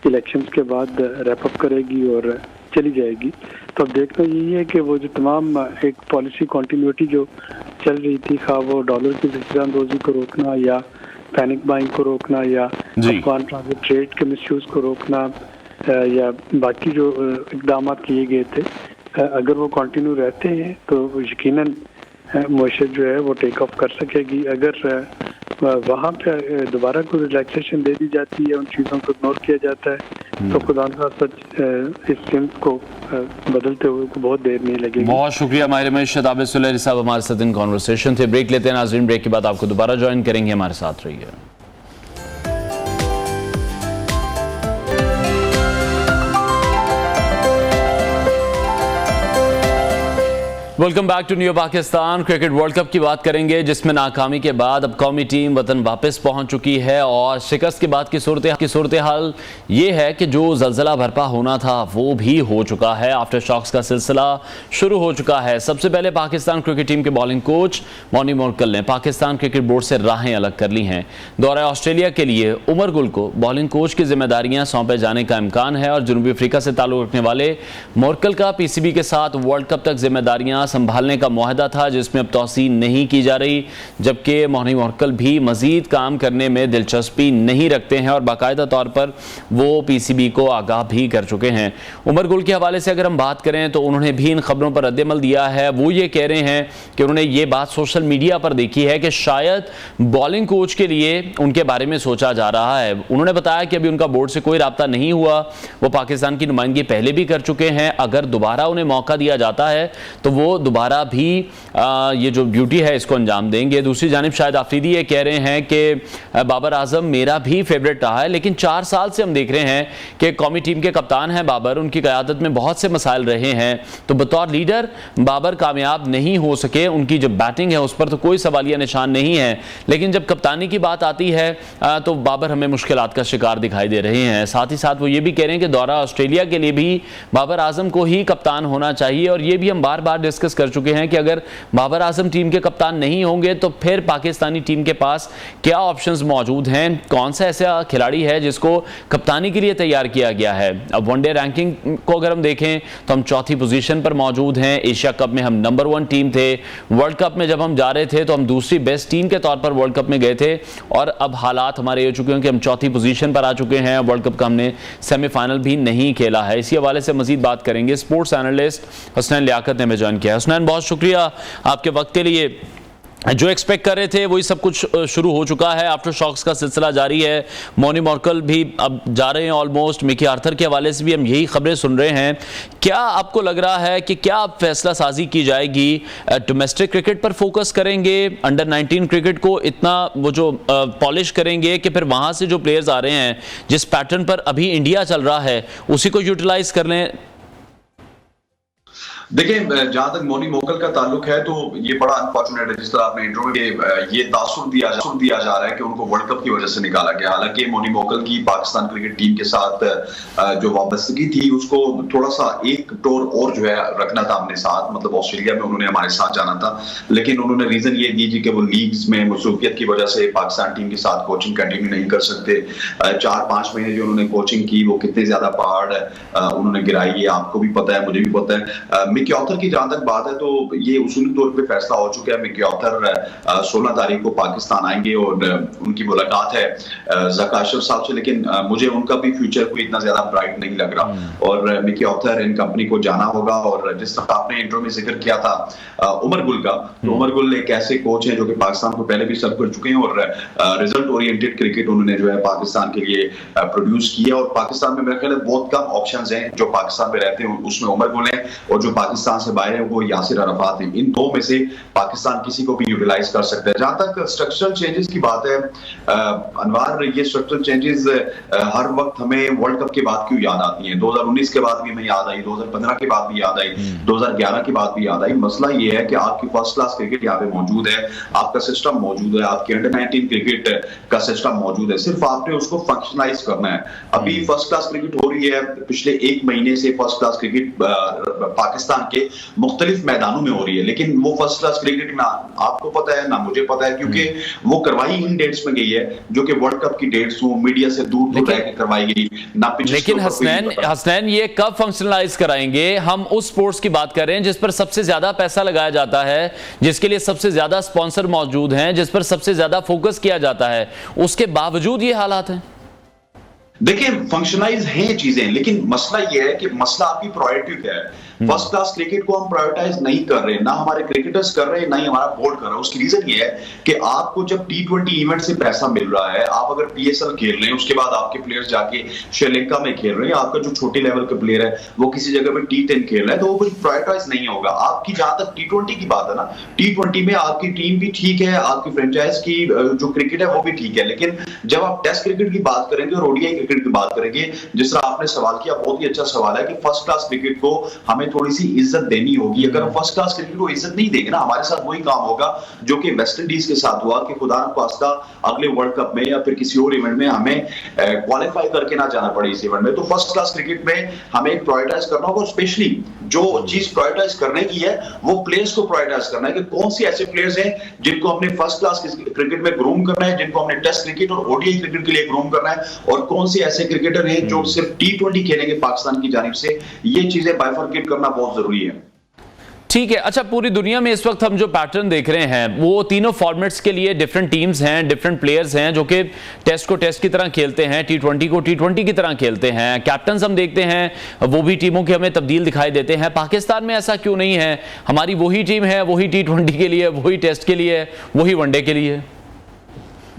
इलेक्शंस के बाद रैप अप करेगी और चली जाएगी। तो अब देखना यही है कि वो जो तमाम एक पॉलिसी कॉन्टिन्यूटी जो चल रही थी, खा वो डॉलर की ज़िंदगी को रोकना, या पैनिक बाइंग को रोकना, या अफगान ट्रांजिट ट्रेड के मिसयूज को रोकना, या बाकी जो इकदाम किए गए थे, अगर वो कंटिन्यू रहते हैं तो यकीनन मुआशरत जो है वो टेक ऑफ कर सकेगी। अगर वहाँ पे दोबारा कोई रिलैक्सेशन दे दी जाती है, उन चीज़ों को इग्नोर किया जाता है, तो खुदा का सच इस सिम्त को बदलते हुए को बहुत देर नहीं लगेगी। बहुत शुक्रिया माहिर रमेश शताब सुलहरी साहब, हमारे साथ इन कॉन्वर्सेशन थे। ब्रेक लेते हैं नाज़रीन, ब्रेक के बाद आपको दोबारा ज्वाइन करेंगे, हमारे साथ रहिए। Welcome back to new Pakistan. Cricket world cup की बात करेंगे, जिसमें नाकामी के बाद अब कौमी टीम वतन वापस पहुंच चुकी है और शिकस्त के बाद की सूरत हाल ये है कि जो जलजला भरपा होना था वो भी हो चुका है। आफ्टर शॉक्स का सिलसिला शुरू हो चुका है। सबसे पहले पाकिस्तान क्रिकेट टीम के बॉलिंग कोच मौनी मोरकल ने पाकिस्तान क्रिकेट बोर्ड से राहें अलग कर ली हैं। दौरा ऑस्ट्रेलिया के लिए उमर गुल को बॉलिंग कोच की जिम्मेदारियां सौंपे जाने का इम्कान है और जनूबी अफ्रीका से ताल्लुक रखने वाले मोरकल का पीसीबी के साथ वर्ल्ड कप तक जिम्मेदारियां संभालने का मुआहदा था, जिसमें अब तौसीह नहीं की जा रही, जबकि मोहनी मोरकल भी मजीद काम करने में दिलचस्पी नहीं रखते हैं और बाकायदा तौर पर वो पीसीबी को आगाह भी कर चुके हैं। उमर गुल के हवाले से अगर हम बात करें तो उन्होंने भी इन खबरों पर रद्दअमल दिया है। वो ये कह रहे हैं कि उन्होंने ये बात सोशल मीडिया पर देखी है कि शायद बॉलिंग कोच के लिए उनके बारे में सोचा जा रहा है। उन्होंने बताया कि अभी उनका बोर्ड से कोई राब्ता नहीं हुआ, वो पाकिस्तान की नुमाइंदगी पहले भी कर चुके हैं। अगर दोबारा उन्हें मौका दिया जाता है तो वो दोबारा भी ये जो ड्यूटी है इसको अंजाम देंगे। दूसरी जानिब शाहिद आफरीदी ये कह रहे हैं कि बाबर आजम मेरा भी फेवरेट रहा है, लेकिन 4 साल से हम देख रहे हैं कि कौमी टीम के कप्तान हैं बाबर, उनकी क़यादत में बहुत से मसाइल रहे हैं, तो बतौर लीडर बाबर कामयाब नहीं हो सके। उनकी जो बैटिंग है उस पर तो कोई सवालिया निशान नहीं है, लेकिन जब कप्तानी की बात आती है तो बाबर हमें मुश्किलात का शिकार दिखाई दे रहे हैं। साथ ही साथ वो ये भी कह रहे हैं कि दौरा ऑस्ट्रेलिया के लिए भी बाबर आजम को ही कप्तान होना चाहिए और ये भी हम बार बार डिस्कस कर चुके हैं कि अगर बाबर आजम टीम के कप्तान नहीं होंगे तो फिर पाकिस्तानी टीम के पास क्या ऑप्शंस मौजूद हैं, कौन सा ऐसा खिलाड़ी है जिसको कप्तानी के लिए तैयार किया गया है। अब वनडे रैंकिंग को अगर हम देखें तो हम 4थी पोजीशन पर मौजूद हैं। एशिया कप में हम नंबर 1 टीम थे। वर्ल्ड कप में जब हम जा रहे थे तो हम दूसरी बेस्ट टीम के तौर पर वर्ल्ड कप में गए थे और अब हालात हमारे हो चुके हैं कि हम 4थी पोजीशन पर आ चुके हैं। वर्ल्ड कप का हमने सेमीफाइनल भी नहीं खेला है। इसी हवाले से मजीद बात करेंगे। स्पोर्ट्स एनालिस्ट हसनैन लियाकत ने हमें ज्वाइन किया। हसनैन, बहुत शुक्रिया आपके वक्त के लिए। जो एक्सपेक्ट कर रहे थे वही सब कुछ शुरू हो चुका है। आफ्टर शॉक्स का सिलसिला जारी है। मौनी मोरकल भी अब जा रहे हैं ऑलमोस्ट। मिकी आर्थर के हवाले से भी हम यही खबरें सुन रहे हैं। क्या आपको लग रहा है कि क्या अब फैसला साजी की जाएगी? डोमेस्टिक क्रिकेट पर फोकस करेंगे, अंडर 19 क्रिकेट को इतना वो जो पॉलिश करेंगे कि फिर वहाँ से जो प्लेयर्स आ रहे हैं जिस पैटर्न पर अभी इंडिया चल रहा है उसी को यूटिलाइज कर लें? देखिए, जहां तक मौनी मोरकल का ताल्लुक है तो ये बड़ा अनफॉर्चुनेट है, जिस तरह आपने इंट्रो में ये तासुर दिया जा रहा है कि उनको वर्ल्ड कप की वजह से निकाला गया। हालांकि मौनी मोरकल की पाकिस्तान क्रिकेट टीम के साथ जो वाबस्तगी थी उसको थोड़ा सा एक टोर और जो है रखना था अपने साथ। मतलब ऑस्ट्रेलिया में उन्होंने हमारे साथ जाना था, लेकिन उन्होंने रीजन ये दी थी कि वो लीग्स में मसरूफियत की वजह से पाकिस्तान टीम के साथ कोचिंग कंटिन्यू नहीं कर सकते। 4-5 महीने जो उन्होंने कोचिंग की वो कितने ज्यादा पहाड़ उन्होंने गिराई है, आपको भी पता है, मुझे भी पता है। मिकी आर्थर की जहां तक बात है तो ये उसूली तौर पे फैसला हो चुका है। मिकी आर्थर 16 तारीख को पाकिस्तान आएंगे और उनकी मुलाकात है ज़का अशरफ साहब से, लेकिन मुझे उनका भी फ्यूचर कोई इतना ज्यादा ब्राइट नहीं लग रहा और मिकी आर्थर इन कंपनी को जाना होगा। और जिस तरह आपने इंट्रो में जिक्र किया था उमर गुल का, तो उमर गुल एक ऐसे कोच हैं जो कि पाकिस्तान को पहले भी सर्व कर चुके हैं और रिजल्ट ओरिएंटेड क्रिकेट उन्होंने जो है पाकिस्तान के लिए प्रोड्यूस किया। और पाकिस्तान में मेरे ख्याल बहुत कम ऑप्शंस हैं जो पाकिस्तान में रहते हैं, उसमें उमर गुल है और जो पाकिस्तान से बाहर है वो यासिर अराफात है। इन दो में से पाकिस्तान किसी को भी यूटिलाइज कर सकता है। जहां तक स्ट्रक्चरल चेंजेस की बात है अनवार, ये स्ट्रक्चरल चेंजेस हर वक्त हमें वर्ल्ड कप के बाद क्यों याद आती हैं? 2019 के बाद भी हमें याद आई, 2015 के बाद भी याद आई, 2011 के बाद भी याद आई। मसला ये है कि आपकी फर्स्ट क्लास क्रिकेट यहाँ पे मौजूद है, आपका सिस्टम मौजूद है, आपके अंडर 19 क्रिकेट का सिस्टम मौजूद है, सिर्फ आपने उसको फंक्शनलाइज करना है। अभी फर्स्ट क्लास क्रिकेट हो रही है, पिछले 1 महीने से फर्स्ट क्लास क्रिकेट पाकिस्तान के मुख्तलिफ मैदानों में हो रही है, लेकिन वो फर्स्ट क्लास क्रिकेट ना आपको पता है ना मुझे पता है, क्योंकि वो करवाई इन डेट्स में गई है जो कि वर्ल्ड कप की डेट्स हो मीडिया से दूर रह के करवाई गई ना। लेकिन हसनैन ये कब फंक्शनलाइज कराएंगे? हम उस स्पोर्ट्स की बात कर रहे हैं जिस पर सबसे ज्यादा पैसा लगाया जाता है, जिसके लिए सबसे ज्यादा स्पॉन्सर मौजूद हैं, जिस पर सबसे ज्यादा फोकस किया जाता है, उसके बावजूद ये हालात हैं। देखिए, फंक्शनलाइज हैं चीजें, लेकिन मसला ये है कि मसला आपकी प्रायोरिटी क्या है। फर्स्ट क्लास क्रिकेट को हम प्रायोरिटाइज नहीं कर रहे, ना हमारे क्रिकेटर्स कर रहे हैं, ना ही हमारा बोर्ड कर रहा है। उसकी रीजन ये है कि आपको जब T20 इवेंट से पैसा मिल रहा है, आप अगर PSL खेल रहे हैं, उसके बाद आपके प्लेयर्स जाके श्रीलंका में खेल रहे हैं, आपका जो छोटे लेवल के प्लेयर है वो किसी जगह पे T10 खेल रहा है, तो वो कुछ प्रायोरिटाइज नहीं होगा। आपकी जहां तक T20 की बात है ना, T20 में आपकी टीम भी ठीक है, आपकी फ्रेंचाइज की जो क्रिकेट है वो भी ठीक है, लेकिन जब आप टेस्ट क्रिकेट की बात करेंगे और ODI क्रिकेट की बात करेंगे, जिस तरह आपने सवाल किया, बहुत ही अच्छा सवाल है कि फर्स्ट क्लास क्रिकेट को हमें थोड़ी सी इज्जत देनी होगी। अगर हम फर्स्ट क्लास क्रिकेट को इज्जत नहीं देंगे ना, हमारे साथ वही काम होगा जो कि वेस्ट इंडीज के साथ हुआ कि खुदा न खास्ता अगले वर्ल्ड कप में या फिर किसी और इवेंट में हमें क्वालिफाई करके ना जाना पड़े इस इवेंट में। तो फर्स्ट क्लास क्रिकेट में हमें प्रायोरिटाइज करना होगा, स्पेशली जो चीज प्रायोरिटाइज करने की है वो प्लेयर्स को प्रायोरिटाइज करना है कि कौन सी ऐसे प्लेयर्स हैं जिनको हमने फर्स्ट क्लास क्रिकेट में ग्रूम करना है, जिनको हमने टेस्ट क्रिकेट और ODI क्रिकेट के लिए ग्रूम करना है, और कौन से ऐसे क्रिकेटर हैं जो सिर्फ T20 खेलेंगे पाकिस्तान की जानिब से। ये चीजें बाइफरकेट करना बहुत जरूरी है। ठीक है। अच्छा, पूरी दुनिया में इस वक्त हम जो पैटर्न देख रहे हैं वो तीनों फॉर्मेट्स के लिए डिफरेंट टीम्स हैं, डिफरेंट प्लेयर्स हैं जो कि टेस्ट को टेस्ट की तरह खेलते हैं, T20 को T20 की तरह खेलते हैं। कैप्टन्स हम देखते हैं वो भी टीमों के हमें तब्दील दिखाई देते हैं। पाकिस्तान में ऐसा क्यों नहीं है? हमारी वही टीम है, वही T20 के लिए, वही टेस्ट के लिए, वही वनडे के लिए।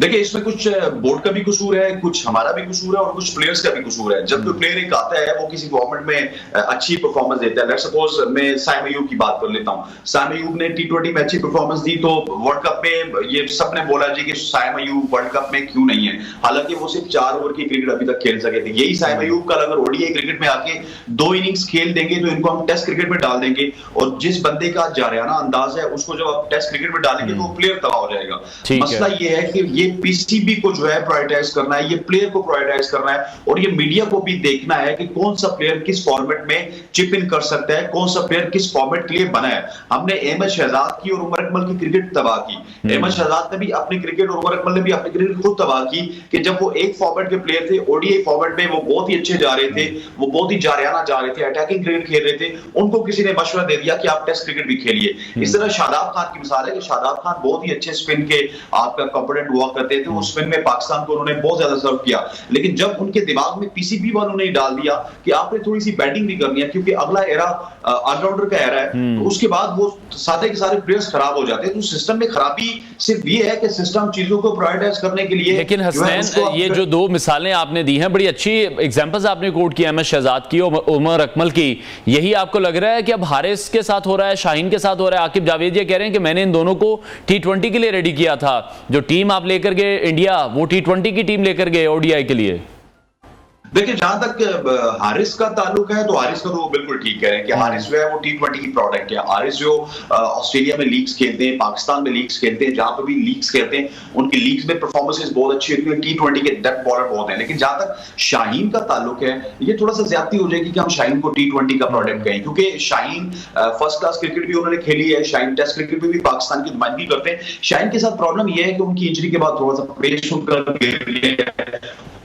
देखिए, इसमें कुछ बोर्ड का भी कसूर है, कुछ हमारा भी कसूर है और कुछ प्लेयर्स का भी कसूर है। जब कोई प्लेयर एक आता है, वो किसी फॉर्मेट में अच्छी परफॉर्मेंस देता है, लेट्स सपोज मैं साइम अयूब की बात कर लेता हूं। साइम अयूब ने T20 में अच्छी परफॉर्मेंस दी तो वर्ल्ड कप में ये सबने बोला जी कि साइम अयूब वर्ल्ड कप में क्यों नहीं है, हालांकि वो सिर्फ 4 ओवर की क्रिकेट अभी तक खेल सके थे। यही साइम अयूब कल अगर ODI क्रिकेट में आके 2 इनिंग्स खेल देंगे तो इनको हम टेस्ट क्रिकेट में डाल देंगे, और जिस बंदे का जारियाना अंदाज है उसको जब आप टेस्ट क्रिकेट में डालेंगे तो वो प्लेयर तबाह हो जाएगा। मसला ये है कि ये PCB को जो है प्रायोरिटाइज करना है, ये प्लेयर को प्रायोरिटाइज करना है, और ये मीडिया को भी देखना है कि कौन सा प्लेयर किस फॉर्मेट में चिप इन कर सकता है, कौन सा प्लेयर किस फॉर्मेट के लिए बना है। हमने अहमद शहजाद की और उमर अकमल की क्रिकेट तबाह की। अहमद शहजाद ने भी अपनी क्रिकेट और उमर अकमल ने भी अपनी क्रिकेट खुद तबाह की कि जब वो एक फॉर्मेट के प्लेयर थे, ODI फॉर्मेट में वो बहुत ही अच्छे जा रहे थे, वो बहुत ही जारियाना जा रहे थे, अटैकिंग क्रिकेट खेल रहे थे, उनको किसी ने मशवरा दे दिया कि आप टेस्ट क्रिकेट भी खेलिए। इस तरह शादाब खान की मिसाल है कि शादाब खान बहुत ही अच्छे स्पिन के आपका कॉम्पिटेंट हुआ करते थे, उस स्पिन में पाकिस्तान को उन्होंने बहुत ज्यादा सर्व किया, लेकिन जब उनके दिमाग में PCB वालों ने डाल दिया कि आपने थोड़ी सी बैटिंग भी करनी है क्योंकि अगला एरा ऑलराउंडर का एरा है, तो उसके बाद वो सारे के सारे प्लेयर्स खराब हो जाते हैं। तो सिस्टम में खराबी सिर्फ ये है कि सिस्टम चीजों को प्रायोरिटाइज करने के लिए। लेकिन हसनैन, ये जो 2 मिसालें आपने दी हैं, बड़ी अच्छी एग्जांपल्स आपने कोट किया, अहमद शहजाद की और उमर अकमल की। यही आपको लग रहा है कि अब हारिस के साथ हो रहा है, शाहीन के साथ हो रहा है? आकिब जावेद ये कह रहे हैं कि मैंने इन दोनों को T20 के लिए रेडी किया था, जो टीम आप लेकर गए इंडिया वो T20 की टीम लेकर गए ODI के लिए। देखिए, जहां तक हारिस का ताल्लुक है तो हारिस का तो वो बिल्कुल ठीक कह रहे हैं कि हारिस जो है वो T20 की प्रोडक्ट है। हारिस जो ऑस्ट्रेलिया में लीग्स खेलते हैं, पाकिस्तान में लीग्स खेलते हैं, जहां पर भी लीग्स खेलते हैं उनकी लीग्स में परफॉर्मेंसेस बहुत अच्छी होती है। T20 के डेथ बॉलर बहुत हैं। लेकिन जहां तक शाहीन का ताल्लुक है, ये थोड़ा सा ज्यादती हो जाएगी कि हम शाहीन को T20 का प्रोडक्ट कहें, क्योंकि शाहीन फर्स्ट क्लास क्रिकेट भी उन्होंने खेली है, शाहीन टेस्ट क्रिकेट में भी पाकिस्तान की नुमाइंदगी करते हैं। शाहीन के साथ प्रॉब्लम यह है कि उनकी इंजरी के बाद थोड़ा सा पेश होकर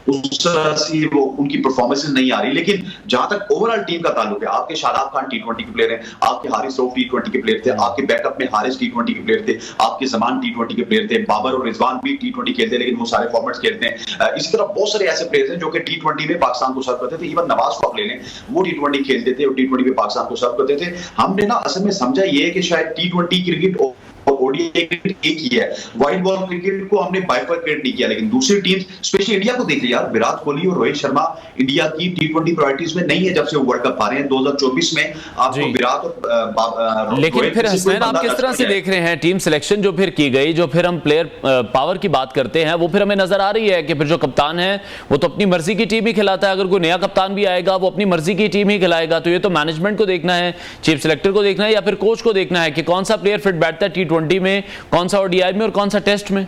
उस तरह से वो उनकी परफॉर्मेंसेस नहीं आ रही। लेकिन जहां तक ओवरऑल टीम का ताल्लुक है, आपके शादाब खान T20 के प्लेयर हैं, आपके हारिस रऊफ T20 के प्लेयर थे, आपके बैकअप में हारिस T20 के प्लेयर थे, आपके जमान T20 के प्लेयर थे, बाबर और रिजवान भी T20 खेलते हैं, लेकिन वो सारे फॉर्मेट्स खेलते हैं। इसी तरह बहुत सारे ऐसे प्लेयर्स हैं जो कि T20 में पाकिस्तान को सर्व करते थे। इवन नवाज को आप ले लें, वो T20 खेलते थे और T20 में पाकिस्तान को सर्व करते थे। हमने ना असल में समझा ये कि शायद T20 क्रिकेट और ODI क्रिकेट एक ही है, वाइड बॉल क्रिकेट को हमने बाइफरकेट नहीं किया। लेकिन दूसरी टीम्स, स्पेशली इंडिया को देखिए यार, विराट कोहली और रोहित शर्मा इंडिया की T20 प्रायोरिटीज में नहीं है जब से वो वर्ल्ड कप आ रहे हैं 2024 में। आपको विराट और लेकिन फिर हसनैन, आप किस तरह से देख रहे हैं टीम सिलेक्शन जो फिर की गई, जो फिर हम प्लेयर पावर की बात करते हैं, वो फिर हमें नजर आ रही है कि फिर जो कप्तान है वो तो अपनी मर्जी की टीम ही खिलाता है। अगर कोई नया कप्तान भी आएगा वो अपनी मर्जी की टीम ही खिलाएगा। तो ये तो मैनेजमेंट को देखना है, चीफ सिलेक्टर को देखना है या फिर कोच को देखना है कि कौन सा प्लेयर फिट बैठता है T20 में, कौन सा ODI में और कौन सा टेस्ट में।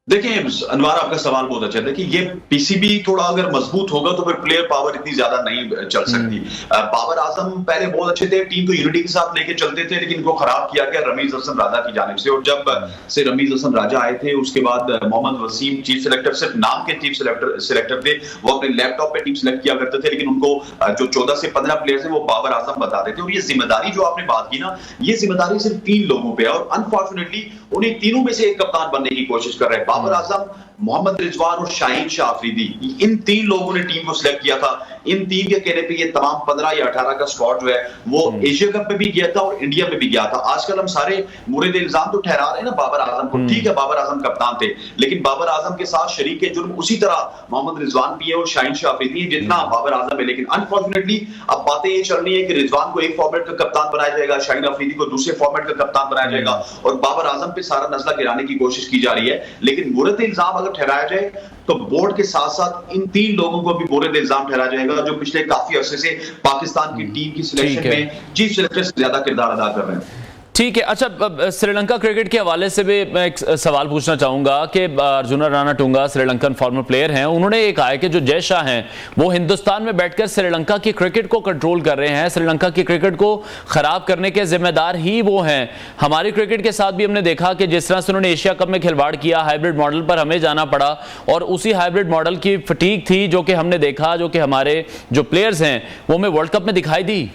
देखिए अनवार, आपका सवाल बहुत अच्छा है। देखिए, ये PCB थोड़ा अगर मजबूत होगा तो फिर प्लेयर पावर इतनी ज्यादा नहीं चल सकती। बाबर आजम पहले बहुत अच्छे थे, टीम को यूनिटी के साथ लेके चलते थे, लेकिन इनको खराब किया गया रमीज हसन राजा की जानिब से। और जब से रमीज हसन राजा आए थे उसके बाद मोहम्मद वसीम चीफ सिलेक्टर, सिर्फ नाम के चीफ सिलेक्टर थे, वो अपने लैपटॉप पे टीम सिलेक्ट किया करते थे, लेकिन उनको जो 14 से 15 प्लेयर्स हैं वो बाबर आजम बताते थे। और ये जिम्मेदारी जो आपने बात की ना, ये जिम्मेदारी सिर्फ 3 लोगों पे है, और अनफॉर्चुनेटली उन्हीं तीनों में से एक कप्तान बनने की कोशिश कर रहे हैं। बाबर आजम, मोहम्मद रिजवान और शाहीन शाह अफरीदी, इन 3 लोगों ने टीम को सिलेक्ट किया था। इन 3 के कहने पे ये तमाम 15 या 18 का स्क्वाड जो है वो एशिया कप में भी गया था और इंडिया में भी गया था। आजकल हम सारे मुरीद इल्जाम तो ठहरा रहे हैं ना बाबर आजम को, ठीक है बाबर आजम कप्तान थे, लेकिन बाबर आजम के साथ शरीक जुर्म उसी तरह मोहम्मद रिजवान भी है और शाहीन शाह अफरीदी है जितना बाबर आजम है। लेकिन अनफॉर्चुनेटली अब बातें ये चल रही है कि रिजवान को एक फॉर्मेट का कप्तान बनाया जाएगा, शाहीन अफरीदी को दूसरे फॉर्मेट का कप्तान बनाया जाएगा और बाबर आजम पे सारा नजला गिराने की कोशिश की जा रही है। लेकिन मुरीद इल्जाम अगर ठहराया जाए तो बोर्ड के साथ साथ इन 3 लोगों को भी मुरीद इल्जाम ठहराया जाएगा जो पिछले काफी अरसे से पाकिस्तान की टीम की सिलेक्शन में चीफ सेलेक्टर से ज्यादा किरदार अदा कर रहे हैं। ठीक है। अच्छा, श्रीलंका क्रिकेट के हवाले से भी मैं एक सवाल पूछना चाहूंगा कि अर्जुना रानाटुंगा श्रीलंकन फॉर्मर प्लेयर हैं, उन्होंने ये कहा है कि जो जय शाह हैं वो हिंदुस्तान में बैठकर श्रीलंका की क्रिकेट को कंट्रोल कर रहे हैं, श्रीलंका की क्रिकेट को खराब करने के जिम्मेदार ही वो हैं। हमारी क्रिकेट के साथ भी हमने देखा कि जिस तरह से उन्होंने एशिया कप में खिलवाड़ किया, हाइब्रिड मॉडल पर हमें जाना पड़ा और उसी हाइब्रिड मॉडल की फटीक थी जो कि हमने देखा, जो कि हमारे जो प्लेयर्स हैं वो हमें वर्ल्ड कप में दिखाई दी।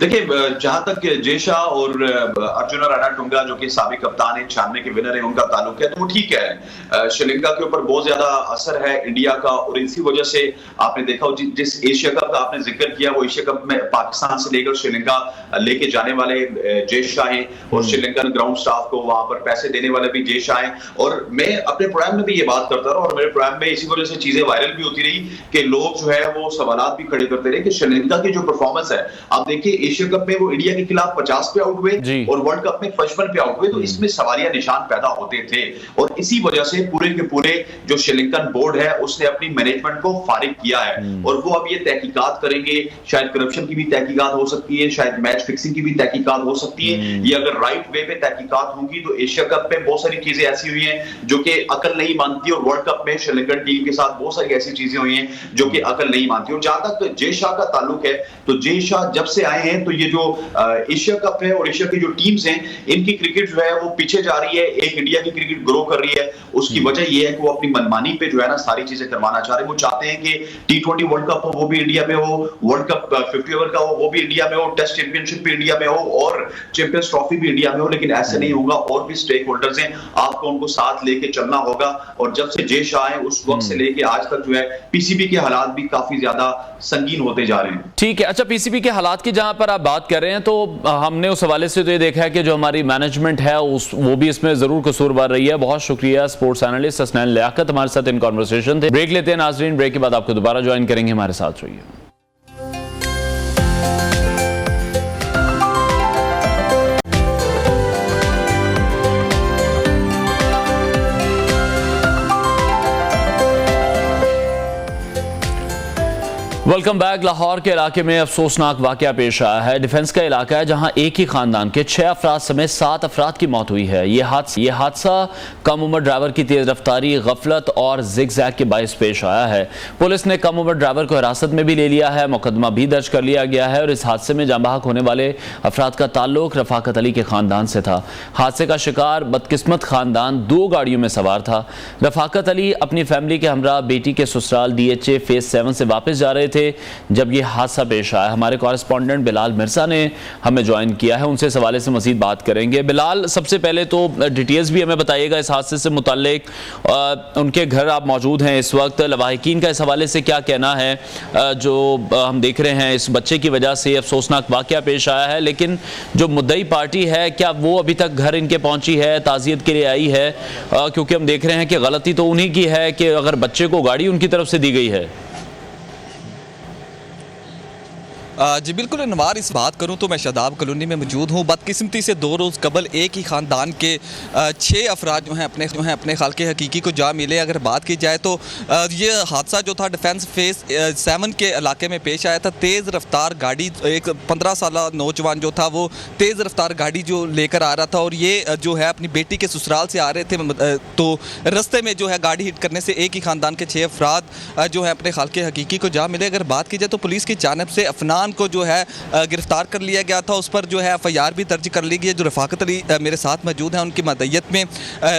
देखिए, जहां तक जय शाह और अर्जुना रानाटुंगा जो कि साबिक कप्तान है, 96 के विनर है, उनका ताल्लुक है तो वो ठीक है। श्रीलंका के ऊपर बहुत ज्यादा असर है इंडिया का और इसी वजह से आपने देखा जिस एशिया कप का आपने जिक्र किया वो एशिया कप में पाकिस्तान से लेकर श्रीलंका लेके जाने वाले जय शाह हैं और श्रीलंकन ग्राउंड स्टाफ को वहां पर पैसे देने वाले भी जय शाह हैं। और मैं अपने प्रोग्राम में भी ये बात करता रहा और मेरे प्रोग्राम में इसी वजह से चीजें वायरल भी होती रही कि लोग जो है वो सवालात भी खड़े करते रहे कि श्रीलंका की जो परफॉर्मेंस है, आप देखिए एशिया कप में वो इंडिया के खिलाफ 50 पे आउट हुए और वर्ल्ड कप में 55 पे आउट हुए, तो इसमें सवालिया निशान पैदा होते थे और इसी वजह से पूरे के पूरे जो श्रीलंकन बोर्ड है उसने अपनी मैनेजमेंट को फारिग किया है और वो अब ये तहकीकात करेंगे। शायद करप्शन की भी तहकीकात हो सकती है, शायद मैच फिक्सिंग की भी तहकीकात हो सकती है। ये अगर राइट वे पे तहकीकात होंगी तो एशिया कप में बहुत सारी चीजें ऐसी हुई हैं जो कि अकल नहीं मानती और वर्ल्ड कप में श्रीलंकन टीम के साथ बहुत सारी ऐसी चीजें हुई हैं जो कि अकल नहीं मानती। और जहां तक जय शाह का ताल्लुक है तो जय शाह जब से आए हैं तो ये जो एशिया कप है और एशिया की जो टीम्स हैं इनकी क्रिकेट जो है वो पीछे जा रही है, एक इंडिया की क्रिकेट ग्रो कर रही है। उसकी वजह ये है कि वो अपनी मनमानी पे जो है ना सारी चीजें करवाना चाह रहे हैं। वो चाहते हैं कि T20 वर्ल्ड कप हो वो भी इंडिया में हो, वर्ल्ड कप 50 ओवर का हो वो भी इंडिया में हो, टेस्ट चैंपियनशिप भी इंडिया में हो और चैंपियंस ट्रॉफी भी इंडिया में हो। लेकिन ऐसे नहीं होगा, और भी स्टेक होल्डर्स हैं, आपको उनको साथ लेके चलना होगा। और जब से जय शाह है उस वक्त से लेके आज तक जो है पीसीबी के हालात भी काफी ज्यादा संगीन होते जा रहे हैं। ठीक है। अच्छा, पीसीबी के हालात की जहां पर आप बात कर रहे हैं तो हमने उस हवाले से तो ये देखा है कि जो हमारी मैनेजमेंट है वो भी इसमें जरूर कसूरवार रही है। बहुत शुक्रिया स्पोर्ट्स एनालिस्ट हसनैन लियाकत हमारे साथ इन कॉन्वर्सेशन थे। ब्रेक लेते हैं नाजरीन, ब्रेक के बाद आपको दोबारा ज्वाइन करेंगे, हमारे साथ रहिए। Welcome back. लाहौर के इलाके में अफसोसनाक वाकया पेश आया है। डिफेंस का इलाका है जहां एक ही खानदान के 6 अफराद समेत 7 अफराद की मौत हुई है। ये हादसा कम उम्र ड्राइवर की तेज रफ्तारी, गफलत और जिगजैग के बायस पेश आया है। पुलिस ने कम उम्र ड्राइवर को हिरासत में भी ले लिया है, मुकदमा भी दर्ज कर लिया गया है और इस हादसे में जान बहक होने वाले अफराद का ताल्लुक रफाकत अली के खानदान से था। हादसे का शिकार बदकिस्मत खानदान 2 गाड़ियों में सवार था। रफाकत अली अपनी फैमिली के हमरा बेटी के ससुराल DHA फेज 7 से वापस जा रहे थे जब यह हादसा पेश आया। हमारे कॉरेस्पॉन्डेंट बिलाल मिर्जा ने हमें ज्वाइन किया है, उनसे इस हवाले से मजीद बात करेंगे। बिलाल, सबसे पहले तो डिटेल्स भी हमें बताइएगा इस हादसे से मुताल्लिक। उनके घर आप मौजूद हैं इस वक्त, लवाहिकीन का इस हवाले से क्या कहना है? जो हम देख रहे हैं इस बच्चे की वजह से अफसोसनाक वाकया पेश आया है, लेकिन जो मुद्दई पार्टी है क्या वो अभी तक घर इनके पहुंची है, ताज़ियत के लिए आई है? क्योंकि हम देख रहे हैं कि गलती तो उन्हीं की है कि अगर बच्चे को गाड़ी उनकी तरफ से दी गई है। जी बिल्कुल अनवार, इस बात करूं तो मैं शादाब कॉलोनी में मौजूद हूं। बदकिस्मती से 2 रोज़ कबल एक ही ख़ानदान के 6 अफराद जो हैं अपने खाल के हकीकी को जा मिले। अगर बात की जाए तो ये हादसा जो था डिफेंस फेस 7 के इलाके में पेश आया था। तेज़ रफ्तार गाड़ी, एक 15 साल नौजवान जो था वो तेज़ रफ्तार गाड़ी जो लेकर आ रहा था और ये जो है अपनी बेटी के ससुराल से आ रहे थे, तो रस्ते में जो है गाड़ी हिट करने से एक ही ख़ानदान के 6 अफराद जो है अपने खाल के हकीकी को जा मिले। अगर बात की जाए तो पुलिस की जानिब से अफनान खान को जो है गिरफ्तार कर लिया गया था, उस पर जो है FIR भी दर्ज कर ली गई है। जो रफ़ाकत अली मेरे साथ मौजूद हैं, उनकी मदयत में